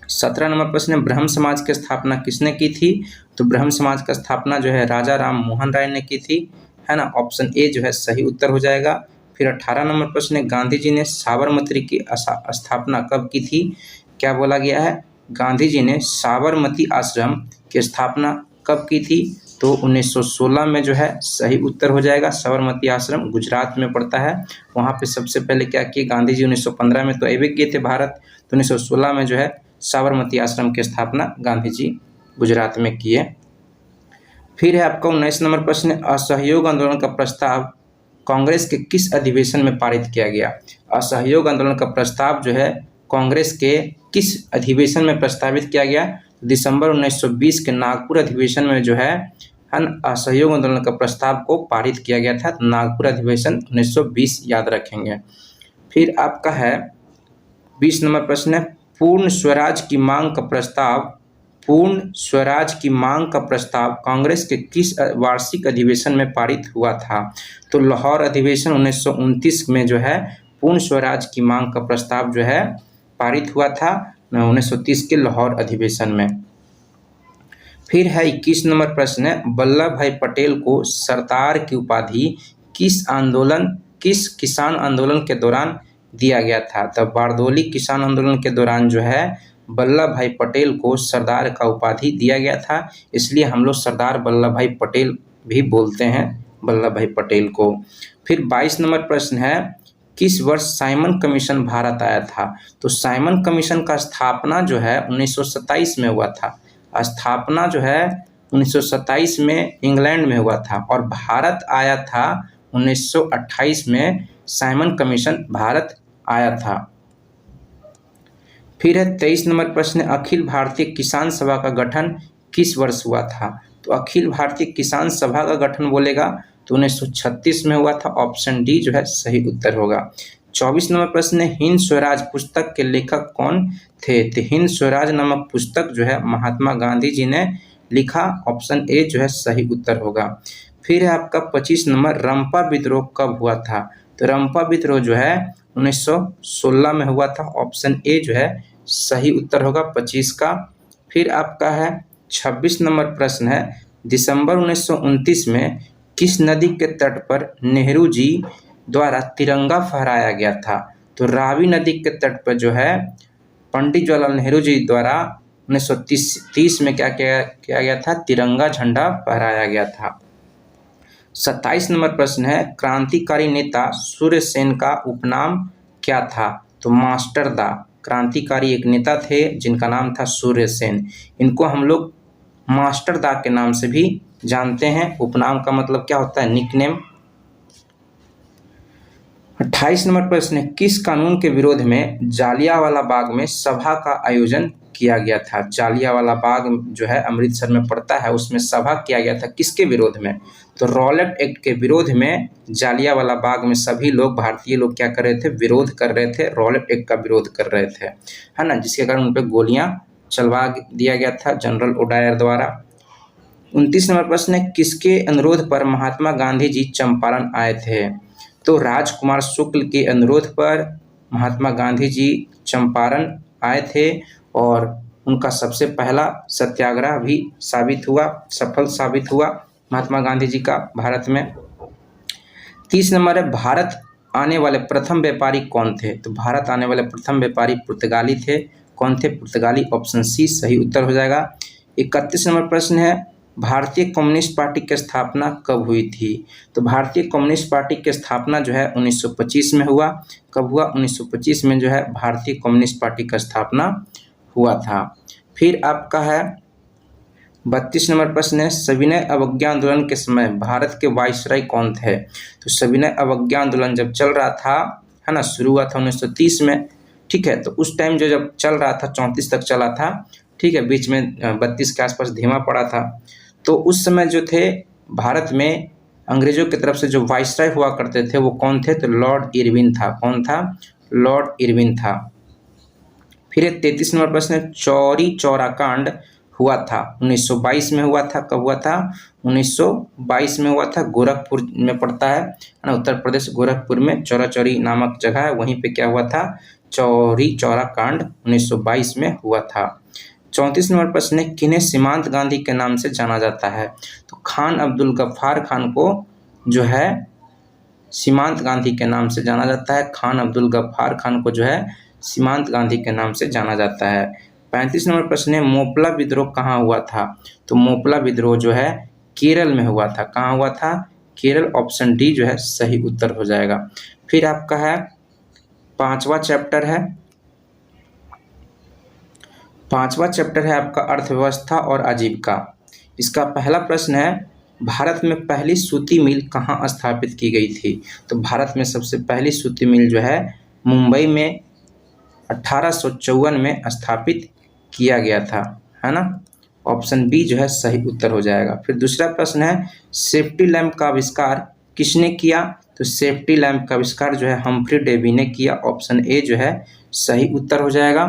17 नंबर प्रश्न है, ब्रह्म समाज की स्थापना किसने की थी? तो ब्रह्म समाज का स्थापना जो है राजा राम मोहन राय ने की थी, है ना। ऑप्शन ए जो है सही उत्तर हो जाएगा। फिर 18 नंबर प्रश्न है, गांधी जी ने साबरमती की स्थापना कब की थी? क्या बोला गया है? गांधी जी ने साबरमती आश्रम की स्थापना कब की थी? तो 1916 में जो है सही उत्तर हो जाएगा। साबरमती आश्रम गुजरात में पड़ता है। वहाँ पे सबसे पहले क्या किए गांधी जी? 1915 में तो अभी किए थे भारत, तो 1916 में जो है साबरमती आश्रम की स्थापना गांधी जी गुजरात में किए। फिर है आपका 19 नंबर प्रश्न, असहयोग आंदोलन का प्रस्ताव कांग्रेस के किस अधिवेशन में पारित किया गया? असहयोग आंदोलन का प्रस्ताव जो है कांग्रेस के किस अधिवेशन में प्रस्तावित किया गया? दिसंबर 1920 के नागपुर अधिवेशन में जो है असहयोग आंदोलन का प्रस्ताव को पारित किया गया था। नागपुर अधिवेशन 1920 याद रखेंगे। फिर आपका है 20 नंबर प्रश्न है, पूर्ण स्वराज की मांग का प्रस्ताव कांग्रेस के किस वार्षिक अधिवेशन में पारित हुआ था? तो लाहौर अधिवेशन 1929 में जो है पूर्ण स्वराज की मांग का प्रस्ताव जो है पारित हुआ था 1930 के लाहौर अधिवेशन में। फिर है 21 नंबर प्रश्न है, वल्लभ भाई पटेल को सरदार की उपाधि किस किसान आंदोलन के दौरान दिया गया था? तब बारदोली किसान आंदोलन के दौरान जो है वल्लभ भाई पटेल को सरदार का उपाधि दिया गया था, इसलिए हम लोग सरदार वल्लभ भाई पटेल भी बोलते हैं वल्लभ भाई पटेल को। फिर 22 नंबर प्रश्न है, किस वर्ष साइमन कमीशन भारत आया था? तो साइमन कमीशन का स्थापना जो है 1927 में हुआ था। स्थापना जो है 1927 में इंग्लैंड में हुआ था और भारत आया था 1928 में। साइमन कमीशन भारत आया था। फिर है 23 नंबर प्रश्न, अखिल भारतीय किसान सभा का गठन किस वर्ष हुआ था? तो अखिल भारतीय किसान सभा का गठन बोलेगा तो 1936 में हुआ था। ऑप्शन डी जो है सही उत्तर होगा। 24 नंबर प्रश्न है, हिंद स्वराज पुस्तक के लेखक कौन थे? तो हिंद स्वराज नामक पुस्तक जो है महात्मा गांधी जी ने लिखा। ऑप्शन ए जो है सही उत्तर होगा। फिर है आपका 25 नंबर, रंपा विद्रोह कब हुआ था? तो रंपा विद्रोह जो है 1916 में हुआ था। ऑप्शन ए जो है सही उत्तर होगा 25 का। फिर आपका है 26 नंबर प्रश्न है, दिसंबर 1929 में किस नदी के तट पर नेहरू जी द्वारा तिरंगा फहराया गया था? तो रावी नदी के तट पर जो है पंडित जवाहरलाल नेहरू जी द्वारा 1930 में क्या किया गया था? तिरंगा झंडा फहराया गया था। 27 नंबर प्रश्न है, क्रांतिकारी नेता सूर्य सेन का उपनाम क्या था? तो मास्टर दा। क्रांतिकारी एक नेता थे जिनका नाम था सूर्य सेन। इनको हम लोग मास्टर दा के नाम से भी जानते हैं। उपनाम का मतलब क्या होता है? निकनेम। 28 नंबर प्रश्न है, किस कानून के विरोध में जालियांवाला बाग में सभा का आयोजन किया गया था? जालियांवाला बाग जो है अमृतसर में पड़ता है, उसमें सभा किया गया था किसके विरोध में? तो रॉलेट एक्ट के विरोध में जालियांवाला बाग में सभी लोग, भारतीय लोग क्या कर रहे थे? विरोध कर रहे थे, रॉलेट एक्ट का विरोध कर रहे थे, है ना, जिसके कारण उन पर गोलियां चलवा दिया गया था जनरल ओडायर द्वारा। 29 नंबर प्रश्न है, किसके अनुरोध पर महात्मा गांधी जी चंपारण आए थे? तो राजकुमार शुक्ल के अनुरोध पर महात्मा गांधी जी चंपारण आए थे और उनका सबसे पहला सत्याग्रह भी सफल साबित हुआ महात्मा गांधी जी का भारत में। 30 नंबर है, भारत आने वाले प्रथम व्यापारी कौन थे? तो भारत आने वाले प्रथम व्यापारी पुर्तगाली थे। कौन थे? पुर्तगाली। ऑप्शन सी सही उत्तर हो जाएगा। 31 नंबर प्रश्न है, भारतीय कम्युनिस्ट पार्टी की स्थापना कब हुई थी? तो भारतीय कम्युनिस्ट पार्टी की स्थापना जो है 1925 में हुआ। कब हुआ? 1925 में जो है भारतीय कम्युनिस्ट पार्टी का स्थापना हुआ था। फिर आपका है 32 नंबर प्रश्न है, सविनय अवज्ञा आंदोलन के समय भारत के वायसराय कौन थे? तो सविनय अवज्ञा आंदोलन जब चल रहा था, है ना, शुरू हुआ था 1930 में, ठीक है, तो उस टाइम जो जब चल रहा था 34 तक चला था, ठीक है, बीच में 32 के आसपास धीमा पड़ा था। तो उस समय जो थे भारत में अंग्रेजों की तरफ से जो वायसराय हुआ करते थे वो कौन थे? तो लॉर्ड इरविन था। कौन था? लॉर्ड इरविन था। फिर 33 नंबर प्रश्न है, चौरी चौरा कांड हुआ था 1922 में हुआ था। कब हुआ था? 1922 में हुआ था। गोरखपुर में पड़ता है ना, उत्तर प्रदेश, गोरखपुर में चौरा चौरी नामक जगह है, वहीं पे क्या हुआ था? चौरी चौरा कांड 1922 में हुआ था। 34 नंबर प्रश्न है, किन्हें सीमांत गांधी के नाम से जाना जाता है? तो खान अब्दुल गफ्फार खान को जो है सीमांत गांधी के नाम से जाना जाता है। खान अब्दुल गफ्फार खान को जो है सीमांत गांधी के नाम से जाना जाता है। 35 नंबर प्रश्न है, मोपला विद्रोह कहाँ हुआ था? तो मोपला विद्रोह जो है केरल में हुआ था। कहाँ हुआ था? केरल। ऑप्शन डी जो है सही उत्तर हो जाएगा। फिर आपका है 5वां चैप्टर है, 5वां चैप्टर है आपका अर्थव्यवस्था और आजीविका। इसका पहला प्रश्न है, भारत में पहली सूती मिल कहाँ स्थापित की गई थी? तो भारत में सबसे पहली सूती मिल जो है मुंबई में 1854 में स्थापित किया गया था, है ना। ऑप्शन बी जो है सही उत्तर हो जाएगा। फिर दूसरा प्रश्न है, सेफ्टी लैंप का आविष्कार किसने किया? तो सेफ्टी लैंप का आविष्कार जो है हम्फ्री डेवी ने किया। ऑप्शन ए जो है सही उत्तर हो जाएगा।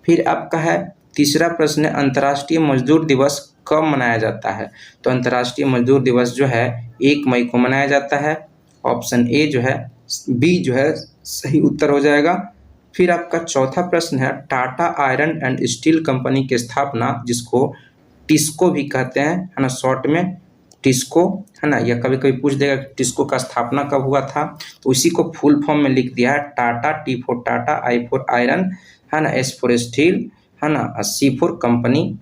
फिर आपका है तीसरा प्रश्न है, अंतर्राष्ट्रीय मजदूर दिवस कब मनाया जाता है? तो अंतर्राष्ट्रीय मजदूर दिवस जो है 1 मई को मनाया जाता है। ऑप्शन ए जो है बी जो है सही उत्तर हो जाएगा। फिर आपका चौथा प्रश्न है, Tata iron and steel company की स्थापना, जिसको टिस्को भी कहते हैं, है ना, शॉर्ट में टिस्को, है ना, या कभी कभी पूछ देगा कि टिस्को का स्थापना कब हुआ था, तो उसी को फुल फॉर्म में लिख दिया है, Tata, T for Tata, I for iron, है ना, एस फॉर स्टील, है ना, सी फॉर कंपनी,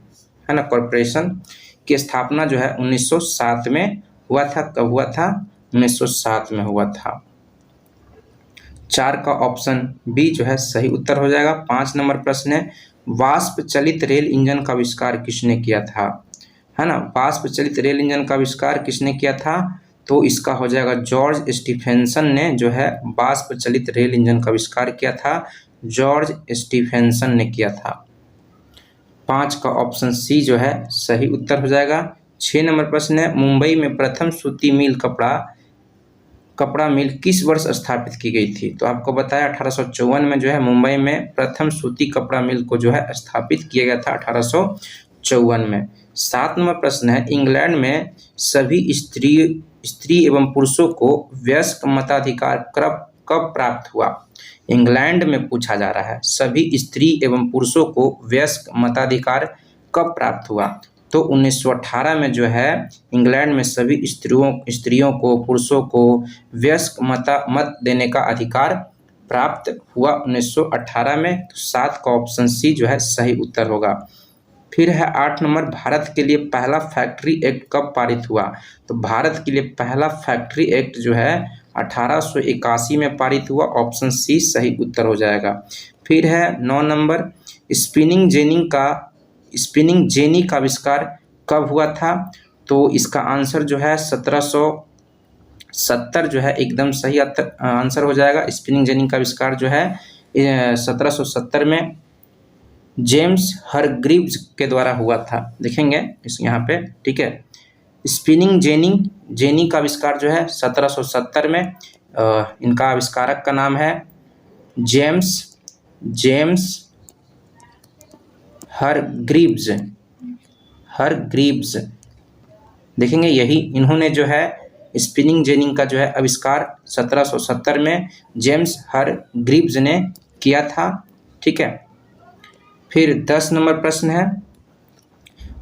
है ना, कॉरपोरेशन की स्थापना जो है 1907 में हुआ था। कब हुआ था? 1907 में हुआ था। 4 का ऑप्शन बी जो है सही उत्तर हो जाएगा। 5 नंबर प्रश्न है, वाष्प चलित रेल इंजन का आविष्कार किसने किया था? है ना, वाष्प चलित रेल इंजन का आविष्कार किसने किया था? तो इसका हो जाएगा जॉर्ज स्टीफेंसन ने जो है वाष्प चलित रेल इंजन का आविष्कार किया था। जॉर्ज स्टीफेंसन ने किया था। 5 का ऑप्शन सी जो है सही उत्तर हो जाएगा। 6 नंबर प्रश्न है, मुंबई में प्रथम सूती मिल कपड़ा मिल किस वर्ष स्थापित की गई थी? तो आपको बताया 1854 में जो है मुंबई में प्रथम सूती कपड़ा मिल को जो है स्थापित किया गया था 1854 में। 7 नंबर प्रश्न है, इंग्लैंड में सभी स्त्री एवं पुरुषों को वयस्क मताधिकार कब प्राप्त हुआ? इंग्लैंड में पूछा जा रहा है, सभी स्त्री एवं पुरुषों को वयस्क मताधिकार कब प्राप्त हुआ? तो 1918 में जो है इंग्लैंड में सभी स्त्रियों को, पुरुषों को वयस्क मत देने का अधिकार प्राप्त हुआ 1918 में। तो 7 का ऑप्शन सी जो है सही उत्तर होगा। फिर है 8 नंबर, भारत के लिए पहला फैक्ट्री एक्ट कब पारित हुआ? तो भारत के लिए पहला फैक्ट्री एक्ट जो है 1881 में पारित हुआ। ऑप्शन सी सही उत्तर हो जाएगा। फिर है 9 नंबर, स्पिनिंग जेनी का आविष्कार कब हुआ था? तो इसका आंसर जो है 1770 जो है एकदम सही आंसर हो जाएगा। स्पिनिंग जेनी का आविष्कार जो है 1770 में जेम्स हरग्रीव्स के द्वारा हुआ था। देखेंगे इस यहाँ पे, ठीक है। स्पिनिंग जेनी का आविष्कार जो है 1770 में, इनका आविष्कारक का नाम है जेम्स हरग्रीव्स। देखेंगे यही इन्होंने जो है स्पिनिंग जेनी का जो है आविष्कार 1770 में जेम्स हरग्रीव्स ने किया था, ठीक है। फिर 10 नंबर प्रश्न है,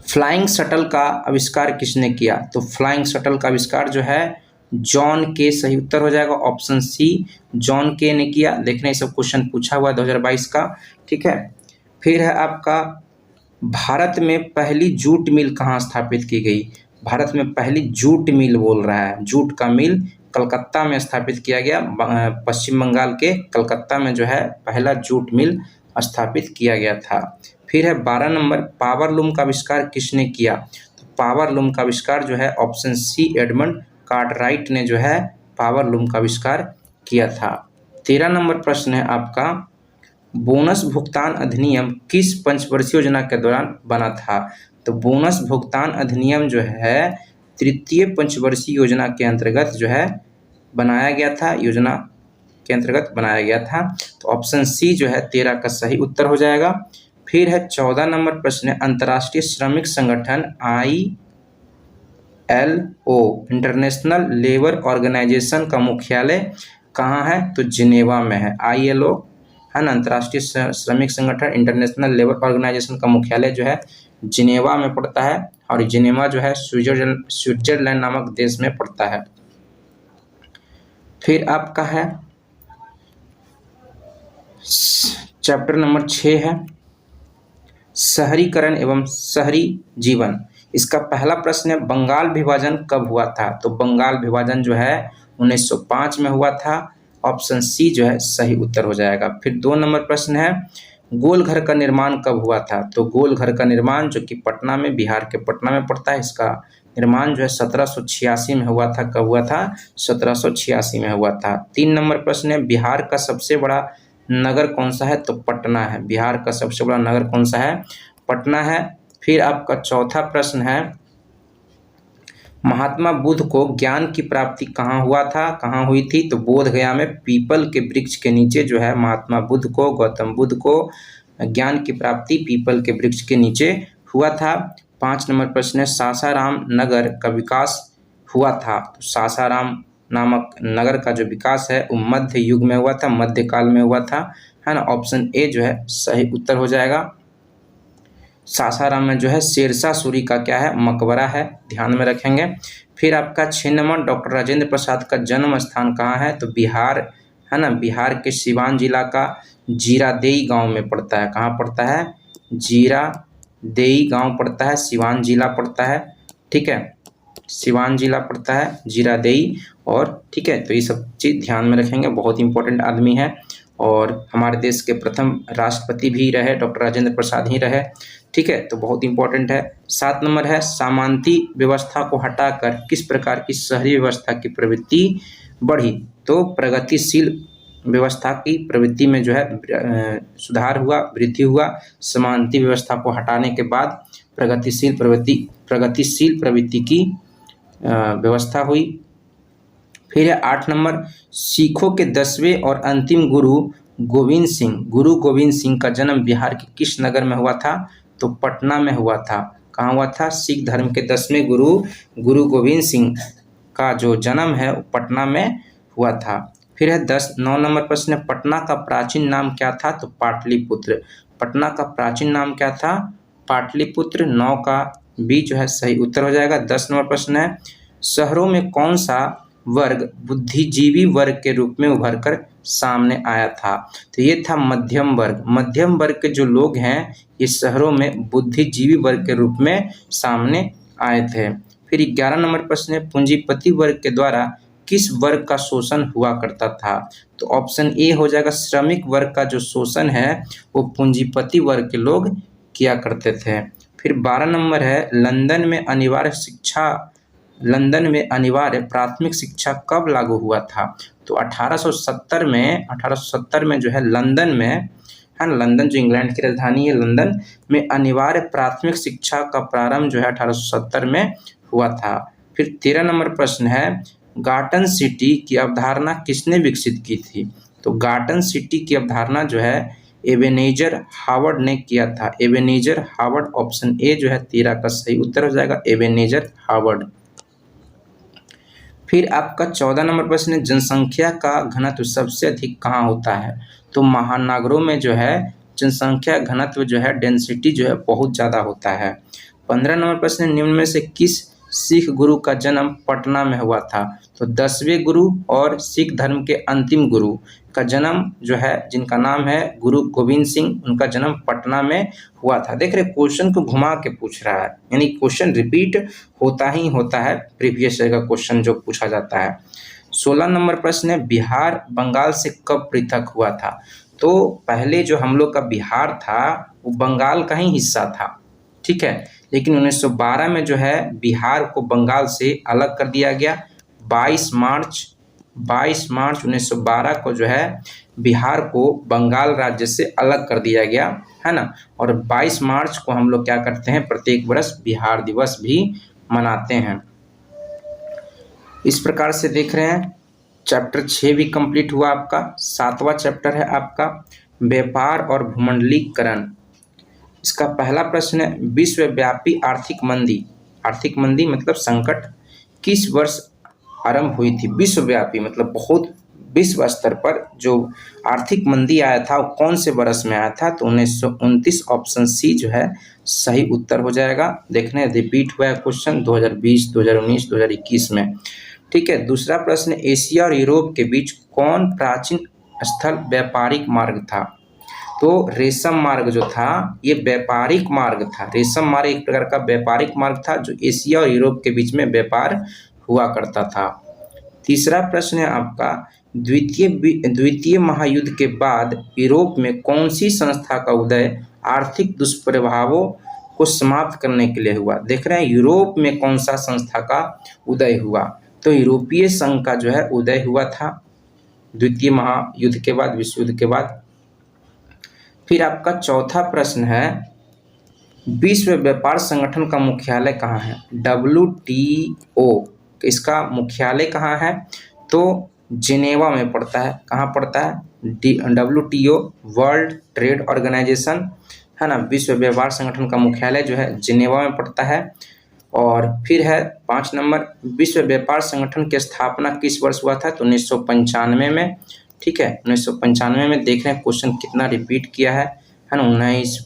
फ्लाइंग शटल का आविष्कार किसने किया? तो फ्लाइंग शटल का आविष्कार जो है जॉन के, सही उत्तर हो जाएगा। ऑप्शन सी जॉन के ने किया। देखने सब क्वेश्चन पूछा हुआ 2022 का, ठीक है। फिर है आपका भारत में पहली जूट मिल कहाँ स्थापित की गई? भारत में पहली जूट मिल बोल रहा है, जूट का मिल कलकत्ता में स्थापित किया गया। पश्चिम बंगाल के कलकत्ता में जो है पहला जूट मिल स्थापित किया गया था। फिर है 12 नंबर, पावर लूम का आविष्कार किसने किया? तो पावर लूम का आविष्कार जो है ऑप्शन सी एडमंड कार्टराइट ने जो है पावर लूम का आविष्कार किया था। 13 नंबर प्रश्न है आपका, बोनस भुगतान अधिनियम किस पंचवर्षीय योजना के दौरान बना था? तो बोनस भुगतान अधिनियम जो है तृतीय पंचवर्षीय योजना के अंतर्गत जो है बनाया गया था, योजना के अंतर्गत बनाया गया था। तो ऑप्शन सी जो है 13 का सही उत्तर हो जाएगा। फिर है 14 नंबर प्रश्न है, अंतर्राष्ट्रीय श्रमिक संगठन ILO इंटरनेशनल लेबर ऑर्गेनाइजेशन का मुख्यालय कहाँ है? तो जिनेवा में है। ILO है ना, अंतर्राष्ट्रीय श्रमिक संगठन इंटरनेशनल लेबर ऑर्गेनाइजेशन का मुख्यालय जो है जिनेवा में पड़ता है, और जिनेवा जो है स्विट्जरलैंड नामक देश में पड़ता है। फिर आपका है चैप्टर नंबर 6 है शहरीकरण एवं शहरी जीवन। इसका पहला प्रश्न है, बंगाल विभाजन कब हुआ था? तो बंगाल विभाजन जो है 1905 में हुआ था। ऑप्शन सी जो है सही उत्तर हो जाएगा। फिर 2 नंबर प्रश्न है, गोल घर का निर्माण कब हुआ था? तो गोल घर का निर्माण जो कि पटना में, बिहार के पटना में पड़ता है, इसका निर्माण जो है 1786 में हुआ था। कब हुआ था? 1786 में हुआ था। 3 नंबर प्रश्न है, बिहार का सबसे बड़ा नगर कौन सा है? तो पटना है। बिहार का सबसे बड़ा नगर कौन सा है? पटना है। फिर आपका चौथा प्रश्न है, महात्मा बुद्ध को ज्ञान की प्राप्ति कहाँ हुआ था, कहाँ हुई थी? तो बोध गया में पीपल के वृक्ष के नीचे जो है महात्मा बुद्ध को, गौतम बुद्ध को ज्ञान की प्राप्ति पीपल के वृक्ष के नीचे हुआ था। 5 नंबर प्रश्न है, सासाराम नगर का विकास हुआ था। तो सासाराम नामक नगर का जो विकास है वो मध्य युग में हुआ था, मध्यकाल में हुआ था, है ना। ऑप्शन ए जो है सही उत्तर हो जाएगा। सासाराम में जो है शेरशाह सूरी का क्या है? मकबरा है, ध्यान में रखेंगे। फिर आपका 6 नंबर, डॉक्टर राजेंद्र प्रसाद का जन्म स्थान कहाँ है? तो बिहार है ना, बिहार के सिवान जिला का जीरादेई गांव में पड़ता है। कहाँ पड़ता है? जीरादेई गांव पड़ता है, सिवान जिला पड़ता है, ठीक है, सिवान जिला पड़ता है, जीरादेई। और ठीक है, तो ये सब चीज़ ध्यान में रखेंगे, बहुत इंपॉर्टेंट आदमी है और हमारे देश के प्रथम राष्ट्रपति भी रहे, डॉक्टर राजेंद्र प्रसाद ही रहे, ठीक है, तो बहुत इंपॉर्टेंट है। 7 नंबर है, सामंती व्यवस्था को हटाकर किस प्रकार की शहरी व्यवस्था की प्रवृत्ति बढ़ी? तो प्रगतिशील व्यवस्था की प्रवृत्ति में जो है सुधार हुआ, वृद्धि हुआ। सामंती व्यवस्था को हटाने के बाद प्रगतिशील प्रवृत्ति की व्यवस्था हुई। फिर है 8 नंबर, सिखों के 10वें और अंतिम गुरु गोविंद सिंह का जन्म बिहार के किस नगर में हुआ था? तो पटना में हुआ था। कहाँ हुआ था? सिख धर्म के 10वें गुरु गोविंद सिंह का जो जन्म है वो पटना में हुआ था। फिर है 9 नंबर प्रश्न, पटना का प्राचीन नाम क्या था? तो पाटलिपुत्र। पटना का प्राचीन नाम क्या था? पाटलिपुत्र। 9 का बी जो है सही उत्तर हो जाएगा। 10 नंबर प्रश्न है, शहरों में कौन सा वर्ग बुद्धिजीवी वर्ग के रूप में उभर कर सामने आया था? तो ये था मध्यम वर्ग। मध्यम वर्ग के जो लोग हैं ये शहरों में बुद्धिजीवी वर्ग के रूप में सामने आए थे। फिर 11 नंबर प्रश्न है, पूंजीपति वर्ग के द्वारा किस वर्ग का शोषण हुआ करता था? तो ऑप्शन ए हो जाएगा, श्रमिक वर्ग का जो शोषण है वो पूंजीपति वर्ग के लोग किया करते थे। फिर 12 नंबर है, लंदन में अनिवार्य प्राथमिक शिक्षा कब लागू हुआ था? तो 1870 में जो है लंदन में, है ना, लंदन जो इंग्लैंड की राजधानी है, लंदन में अनिवार्य प्राथमिक शिक्षा का प्रारंभ जो है 1870 में हुआ था। फिर 13 नंबर प्रश्न है, गार्टन सिटी की अवधारणा किसने विकसित की थी? तो गार्टन सिटी की अवधारणा जो है एबेनेजर हावर्ड ने किया था। Ebenezer Howard. ऑप्शन ए जो है 13 का सही उत्तर हो जाएगा, एबेनेजर हावर्ड। फिर आपका 14 नंबर प्रश्न है, जनसंख्या का घनत्व सबसे अधिक कहाँ होता है? तो महानगरों में जो है जनसंख्या घनत्व जो है डेंसिटी जो है बहुत ज़्यादा होता है। 15 नंबर प्रश्न है, निम्न में से किस सिख गुरु का जन्म पटना में हुआ था। तो 10वें गुरु और सिख धर्म के अंतिम गुरु का जन्म जो है, जिनका नाम है गुरु गोविंद सिंह, उनका जन्म पटना में हुआ था। देख रहे क्वेश्चन को घुमा के पूछ रहा है, यानी क्वेश्चन रिपीट होता ही होता है प्रीवियस ईयर का क्वेश्चन जो पूछा जाता है। 16 नंबर प्रश्न है, बिहार बंगाल से कब पृथक हुआ था? तो पहले जो हम लोग का बिहार था वो बंगाल का ही हिस्सा था, ठीक है, लेकिन 1912 में जो है बिहार को बंगाल से अलग कर दिया गया। 22 मार्च 1912 को जो है बिहार को बंगाल राज्य से अलग कर दिया गया, है ना। और 22 मार्च को हम लोग क्या करते हैं, प्रत्येक वर्ष बिहार दिवस भी मनाते हैं। इस प्रकार से देख रहे हैं चैप्टर 6 भी कंप्लीट हुआ आपका। 7वां चैप्टर है आपका व्यापार और भूमंडलीकरण। इसका पहला प्रश्न है, विश्वव्यापी आर्थिक मंदी मतलब संकट किस वर्ष आरंभ हुई थी? विश्वव्यापी मतलब बहुत विश्व स्तर पर जो आर्थिक मंदी आया था वो कौन से वर्ष में आया था? तो 1929। ऑप्शन सी जो है सही उत्तर हो जाएगा। देखने रिपीट हुआ है क्वेश्चन 2020, 2019, 2021 में, ठीक है। दूसरा प्रश्न, एशिया और यूरोप के बीच कौन प्राचीन स्थल व्यापारिक मार्ग था? तो रेशम मार्ग जो था ये व्यापारिक मार्ग था। रेशम मार्ग एक प्रकार का व्यापारिक मार्ग था जो एशिया और यूरोप के बीच में व्यापार हुआ करता था। तीसरा प्रश्न है आपका, द्वितीय महायुद्ध के बाद यूरोप में कौन सी संस्था का उदय आर्थिक दुष्प्रभावों को समाप्त करने के लिए हुआ? देख रहे हैं यूरोप में कौन सा संस्था का उदय हुआ? तो यूरोपीय संघ का जो है उदय हुआ था द्वितीय महायुद्ध के बाद, विश्व युद्ध के बाद। फिर आपका चौथा प्रश्न है, विश्व व्यापार संगठन का मुख्यालय कहाँ है? WTO इसका मुख्यालय कहाँ है? तो जिनेवा में पड़ता है। कहाँ पड़ता है? WTO वर्ल्ड ट्रेड ऑर्गेनाइजेशन, है ना, विश्व व्यापार संगठन का मुख्यालय जो है जिनेवा में पड़ता है। और फिर है 5 नंबर, विश्व व्यापार संगठन की स्थापना किस वर्ष हुआ था? तो 1995 में, ठीक है, 1995 में। देख रहे हैं क्वेश्चन कितना रिपीट किया है ना, 19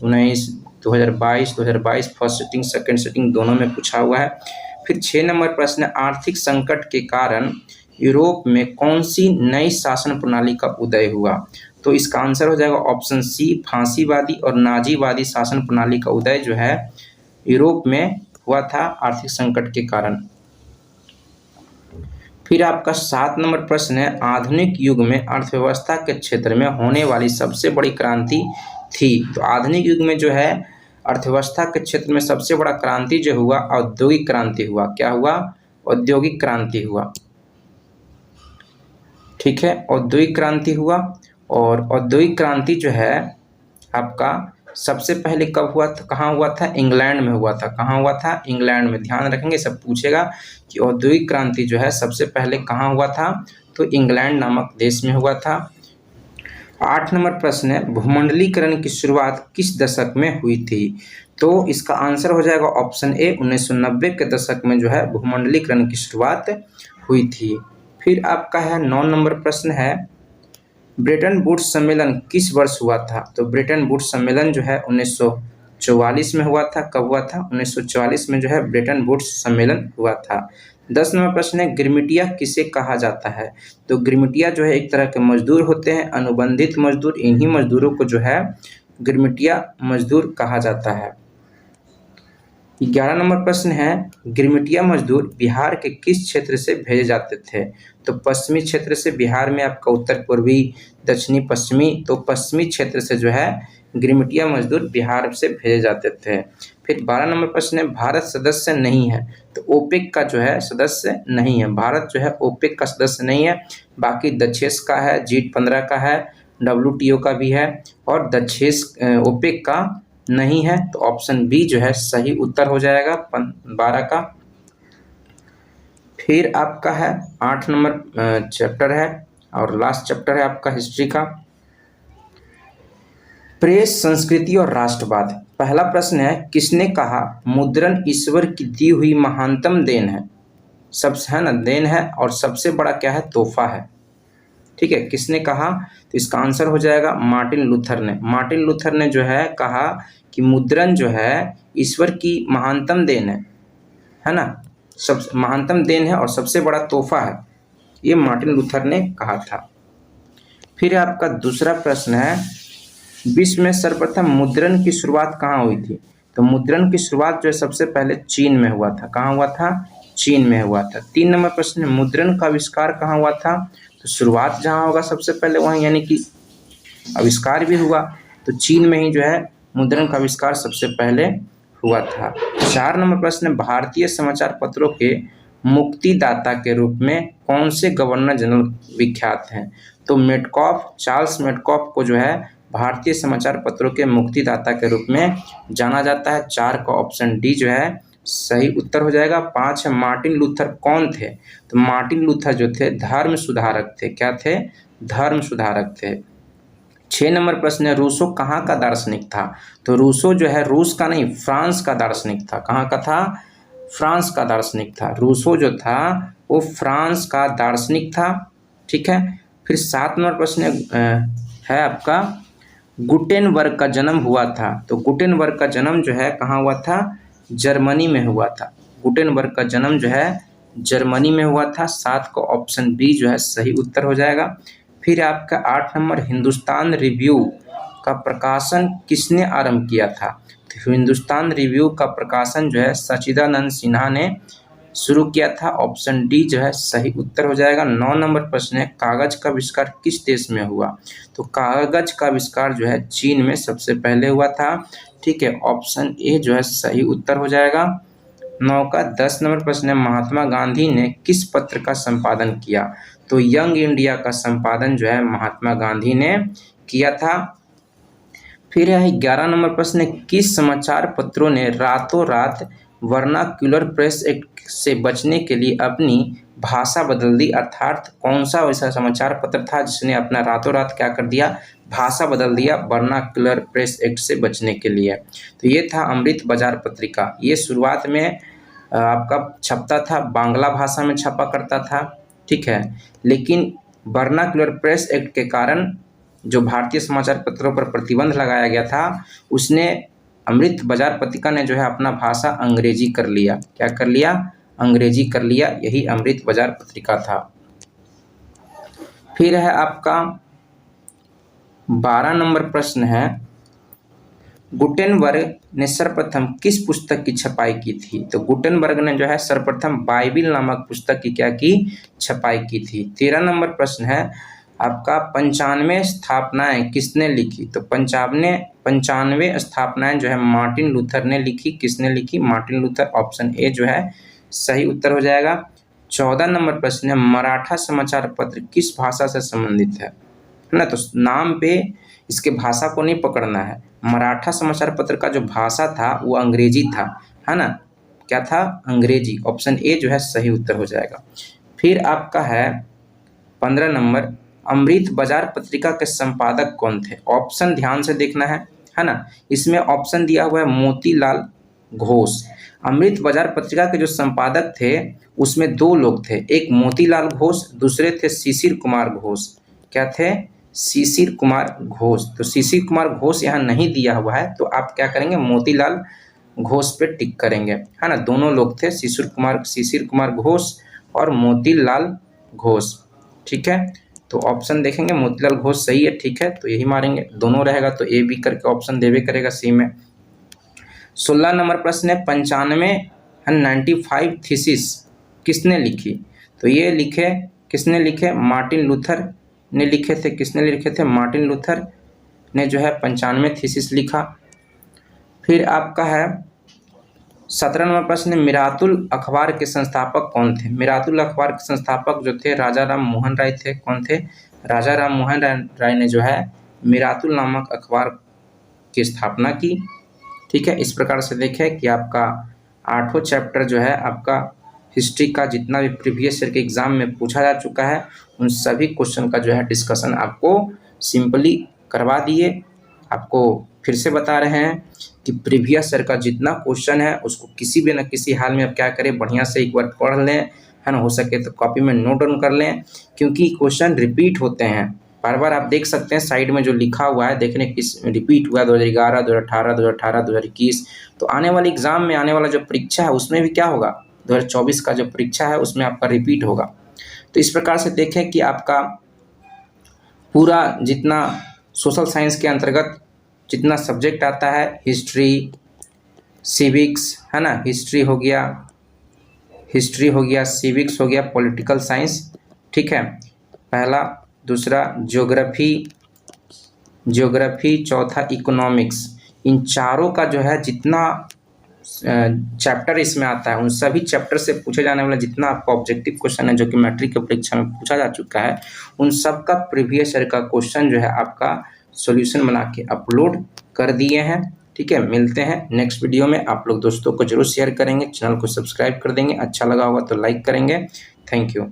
2022 फर्स्ट सिटिंग सेकंड सिटिंग दोनों में पूछा हुआ है। फिर 6 नंबर प्रश्न, आर्थिक संकट के कारण यूरोप में कौन सी नई शासन प्रणाली का उदय हुआ? तो इसका आंसर हो जाएगा ऑप्शन सी, फांसीवादी और नाजीवादी शासन प्रणाली का उदय जो है यूरोप में हुआ था आर्थिक संकट के कारण। फिर आपका 7 नंबर प्रश्न है, आधुनिक युग में अर्थव्यवस्था के क्षेत्र में होने वाली सबसे बड़ी क्रांति थी? तो आधुनिक युग में जो है अर्थव्यवस्था के क्षेत्र में सबसे बड़ा क्रांति जो हुआ औद्योगिक क्रांति हुआ। क्या हुआ? औद्योगिक क्रांति हुआ, ठीक है, औद्योगिक क्रांति हुआ। और औद्योगिक क्रांति जो है आपका सबसे पहले कब हुआ था, कहाँ हुआ था? इंग्लैंड में हुआ था। कहाँ हुआ था? इंग्लैंड में। ध्यान रखेंगे, सब पूछेगा कि औद्योगिक क्रांति जो है सबसे पहले कहाँ हुआ था? तो इंग्लैंड नामक देश में हुआ था। 8 नंबर प्रश्न है, भूमंडलीकरण की शुरुआत किस दशक में हुई थी? तो इसका आंसर हो जाएगा ऑप्शन ए, 1990 के दशक में जो है भूमंडलीकरण की शुरुआत हुई थी। फिर आपका है 9 नंबर प्रश्न है, ब्रेटन वुड्स सम्मेलन किस वर्ष हुआ था? तो ब्रेटन वुड्स सम्मेलन जो है 1944 में हुआ था। कब हुआ था? 1944 में जो है ब्रेटन वुड्स सम्मेलन हुआ था। 10 नंबर प्रश्न है, गिरमिटिया किसे कहा जाता है? तो गिरमिटिया जो है एक तरह के मजदूर होते हैं, अनुबंधित मजदूर। इन्हीं मजदूरों को जो है गिरमिटिया मजदूर कहा जाता है। 11 नंबर प्रश्न है, गिरमिटिया मजदूर बिहार के किस क्षेत्र से भेजे जाते थे? तो पश्चिमी क्षेत्र से। बिहार में आपका उत्तर पूर्वी, दक्षिणी, पश्चिमी, तो पश्चिमी क्षेत्र से जो है गिरमिटिया मजदूर बिहार से भेजे जाते थे। फिर 12 नंबर प्रश्न है, भारत सदस्य नहीं है? तो ओपेक का जो है सदस्य नहीं है। भारत जो है ओपेक का सदस्य नहीं है, बाकी दक्षेस का है, G15 का है, WTO का भी है, और दक्षेस ओपेक का नहीं है। तो ऑप्शन बी जो है सही उत्तर हो जाएगा 12 का। फिर आपका है 8 नंबर चैप्टर है और लास्ट चैप्टर है आपका हिस्ट्री का, प्रेस, संस्कृति और राष्ट्रवाद। पहला प्रश्न है, किसने कहा मुद्रण ईश्वर की दी हुई महानतम देन है? सबसे, है ना, देन है, और सबसे बड़ा क्या है? तोहफा है, ठीक है। किसने कहा? तो इसका आंसर हो जाएगा मार्टिन लूथर ने। मार्टिन लूथर ने जो है कहा कि मुद्रण जो है ईश्वर की महानतम देन है ना, सब महानतम देन है और सबसे बड़ा तोहफा है, ये मार्टिन लूथर ने कहा था। फिर आपका दूसरा प्रश्न है, विश्व में सर्वप्रथम मुद्रण की शुरुआत कहाँ हुई थी? तो मुद्रण की शुरुआत जो है सबसे पहले चीन में हुआ था। कहाँ हुआ था? चीन में हुआ था। 3 नंबर प्रश्न है, मुद्रण का आविष्कार कहाँ हुआ था? तो शुरुआत जहाँ होगा सबसे पहले वहाँ, यानी कि आविष्कार भी हुआ तो चीन में ही जो है मुद्रण का आविष्कार सबसे पहले हुआ था। 4 नंबर प्रश्न, भारतीय समाचार पत्रों के मुक्तिदाता के रूप में कौन से गवर्नर जनरल विख्यात हैं? तो मेटकॉफ, चार्ल्स मेटकॉफ को जो है भारतीय समाचार पत्रों के मुक्तिदाता के रूप में जाना जाता है। 4 का ऑप्शन डी जो है सही उत्तर हो जाएगा। 5 है, मार्टिन लूथर कौन थे? तो मार्टिन लूथर जो थे धर्म सुधारक थे। क्या थे? धर्म सुधारक थे। 6 नंबर प्रश्न है, रूसो कहाँ का दार्शनिक था? तो रूसो जो है रूस का नहीं, फ्रांस का दार्शनिक था। कहाँ का था? फ्रांस का दार्शनिक था। रूसो जो था वो फ्रांस का दार्शनिक था। ठीक है। फिर 7 नंबर प्रश्न है आपका, गुटेनबर्ग का जन्म हुआ था। तो गुटेनबर्ग का जन्म जो है कहाँ हुआ था? जर्मनी में हुआ था। गुटेनबर्ग का जन्म जो है जर्मनी में हुआ था। 7 का ऑप्शन बी जो है सही उत्तर हो जाएगा। फिर आपका 8 नंबर, हिंदुस्तान रिव्यू का प्रकाशन किसने आरंभ किया था? तो हिंदुस्तान रिव्यू का प्रकाशन जो है सच्चिदानंद सिन्हा ने शुरू किया था। ऑप्शन डी जो है सही उत्तर हो जाएगा। 9 नंबर प्रश्न है, कागज का आविष्कार किस देश में हुआ? तो कागज का आविष्कार जो है चीन में सबसे पहले हुआ था। ठीक है, ऑप्शन ए जो है सही उत्तर हो जाएगा। 9 का 10 नंबर प्रश्न है, महात्मा गांधी ने किस पत्र का संपादन किया? तो यंग इंडिया का संपादन जो है महात्मा गांधी ने किया था। फिर है 11 नंबर प्रश्न है, किस समाचार पत्रों ने रातों रात वर्नाक्युलर प्रेस एक्ट से बचने के लिए अपनी भाषा बदल दी? अर्थात कौन सा वैसा समाचार पत्र था जिसने अपना रातों रात क्या कर दिया? भाषा बदल दिया वर्नाक्युलर प्रेस एक्ट से बचने के लिए। तो ये था अमृत बाजार पत्रिका। ये शुरुआत में आपका छपता था, बांग्ला भाषा में छपा करता था। ठीक है, लेकिन वर्नाक्युलर प्रेस एक्ट के कारण जो भारतीय समाचार पत्रों पर प्रतिबंध लगाया गया था, उसने अमृत बाजार पत्रिका ने जो है अपना भाषा अंग्रेजी कर लिया। क्या कर लिया? अंग्रेजी कर लिया। यही अमृत बाजार पत्रिका था। फिर है आपका 12 नंबर प्रश्न है, गुटेनबर्ग ने सर्वप्रथम किस पुस्तक की छपाई की थी? तो गुटेनबर्ग ने जो है सर्वप्रथम बाइबिल नामक पुस्तक की क्या की? छपाई की थी। 13 नंबर प्रश्न है आपका, 95 स्थापनाएं किसने लिखी? तो 95 स्थापनाएं जो है मार्टिन लूथर ने लिखी। किसने लिखी? Martin Luther. ऑप्शन ए जो है सही उत्तर हो जाएगा। 14 नंबर प्रश्न है, मराठा समाचार पत्र किस भाषा से संबंधित है ना? तो नाम पे इसके भाषा को नहीं पकड़ना है। मराठा समाचार पत्र का जो भाषा था वो अंग्रेजी था, है ना? क्या था? अंग्रेजी। ऑप्शन ए जो है सही उत्तर हो जाएगा। फिर आपका है 15 नंबर, अमृत बाजार पत्रिका के संपादक कौन थे? ऑप्शन ध्यान से देखना है ना? इसमें ऑप्शन दिया हुआ है मोतीलाल घोष। अमृत बाजार पत्रिका के जो संपादक थे उसमें 2 लोग थे, एक मोतीलाल घोष, दूसरे थे शिशिर कुमार घोष। क्या थे? शिशिर कुमार घोष। तो शिशिर कुमार घोष यहाँ नहीं दिया हुआ है, तो आप क्या करेंगे? मोतीलाल घोष पे टिक करेंगे, है ना? दोनों लोग थे, शिशिर कुमार घोष और मोतीलाल घोष। ठीक है, तो ऑप्शन देखेंगे मोतीलाल घोष सही है। ठीक है, तो यही मारेंगे। दोनों रहेगा तो ए बी करके ऑप्शन देवे करेगा सी में। 16 नंबर प्रश्न है, 95 थीसिस किसने लिखी? तो ये लिखे, किसने लिखे? मार्टिन लूथर ने लिखे थे। किसने लिखे थे? मार्टिन लूथर ने जो है 95 थीसिस लिखा। फिर आपका है 17 नंबर प्रश्न, मिरातुल अखबार के संस्थापक कौन थे? मिरातुल अखबार के संस्थापक जो थे राजा राम मोहन राय थे। कौन थे? राजा राम मोहन राय ने जो है मिरातुल नामक अखबार की स्थापना की। ठीक है, इस प्रकार से देखें कि आपका 8वां चैप्टर जो है आपका हिस्ट्री का जितना भी प्रीवियस ईयर के एग्जाम में पूछा जा चुका है उन सभी क्वेश्चन का जो है डिस्कशन आपको सिंपली करवा दिए। आपको फिर से बता रहे हैं कि प्रीवियस ईयर का जितना क्वेश्चन है उसको किसी भी न किसी हाल में आप क्या करें, बढ़िया से एक बार पढ़ लें, है ना? हो सके तो कॉपी में नोट डाउन कर लें, क्योंकि क्वेश्चन रिपीट होते हैं बार बार। आप देख सकते हैं साइड में जो लिखा हुआ है, देखने किस रिपीट हुआ 2011, 2018, 2021। तो आने वाले एग्जाम में, आने वाला जो परीक्षा है उसमें भी क्या होगा? 2024 का जो परीक्षा है उसमें आपका रिपीट होगा। तो इस प्रकार से देखें कि आपका पूरा जितना सोशल साइंस के अंतर्गत जितना सब्जेक्ट आता है, हिस्ट्री, सिविक्स, है ना, हिस्ट्री हो गया, सिविक्स हो गया, पॉलिटिकल साइंस, ठीक है, पहला, दूसरा ज्योग्राफी, चौथा इकोनॉमिक्स, इन चारों का जो है जितना चैप्टर इसमें आता है, उन सभी चैप्टर से पूछे जाने वाला जितना आपका ऑब्जेक्टिव क्वेश्चन है जो कि मैट्रिक की परीक्षा में पूछा जा चुका है, उन सब का प्रीवियस ईयर का क्वेश्चन जो है आपका सॉल्यूशन बना के अपलोड कर दिए हैं। ठीक है, मिलते हैं नेक्स्ट वीडियो में। आप लोग दोस्तों को जरूर शेयर करेंगे, चैनल को सब्सक्राइब कर देंगे, अच्छा लगा होगा तो लाइक करेंगे। Thank you.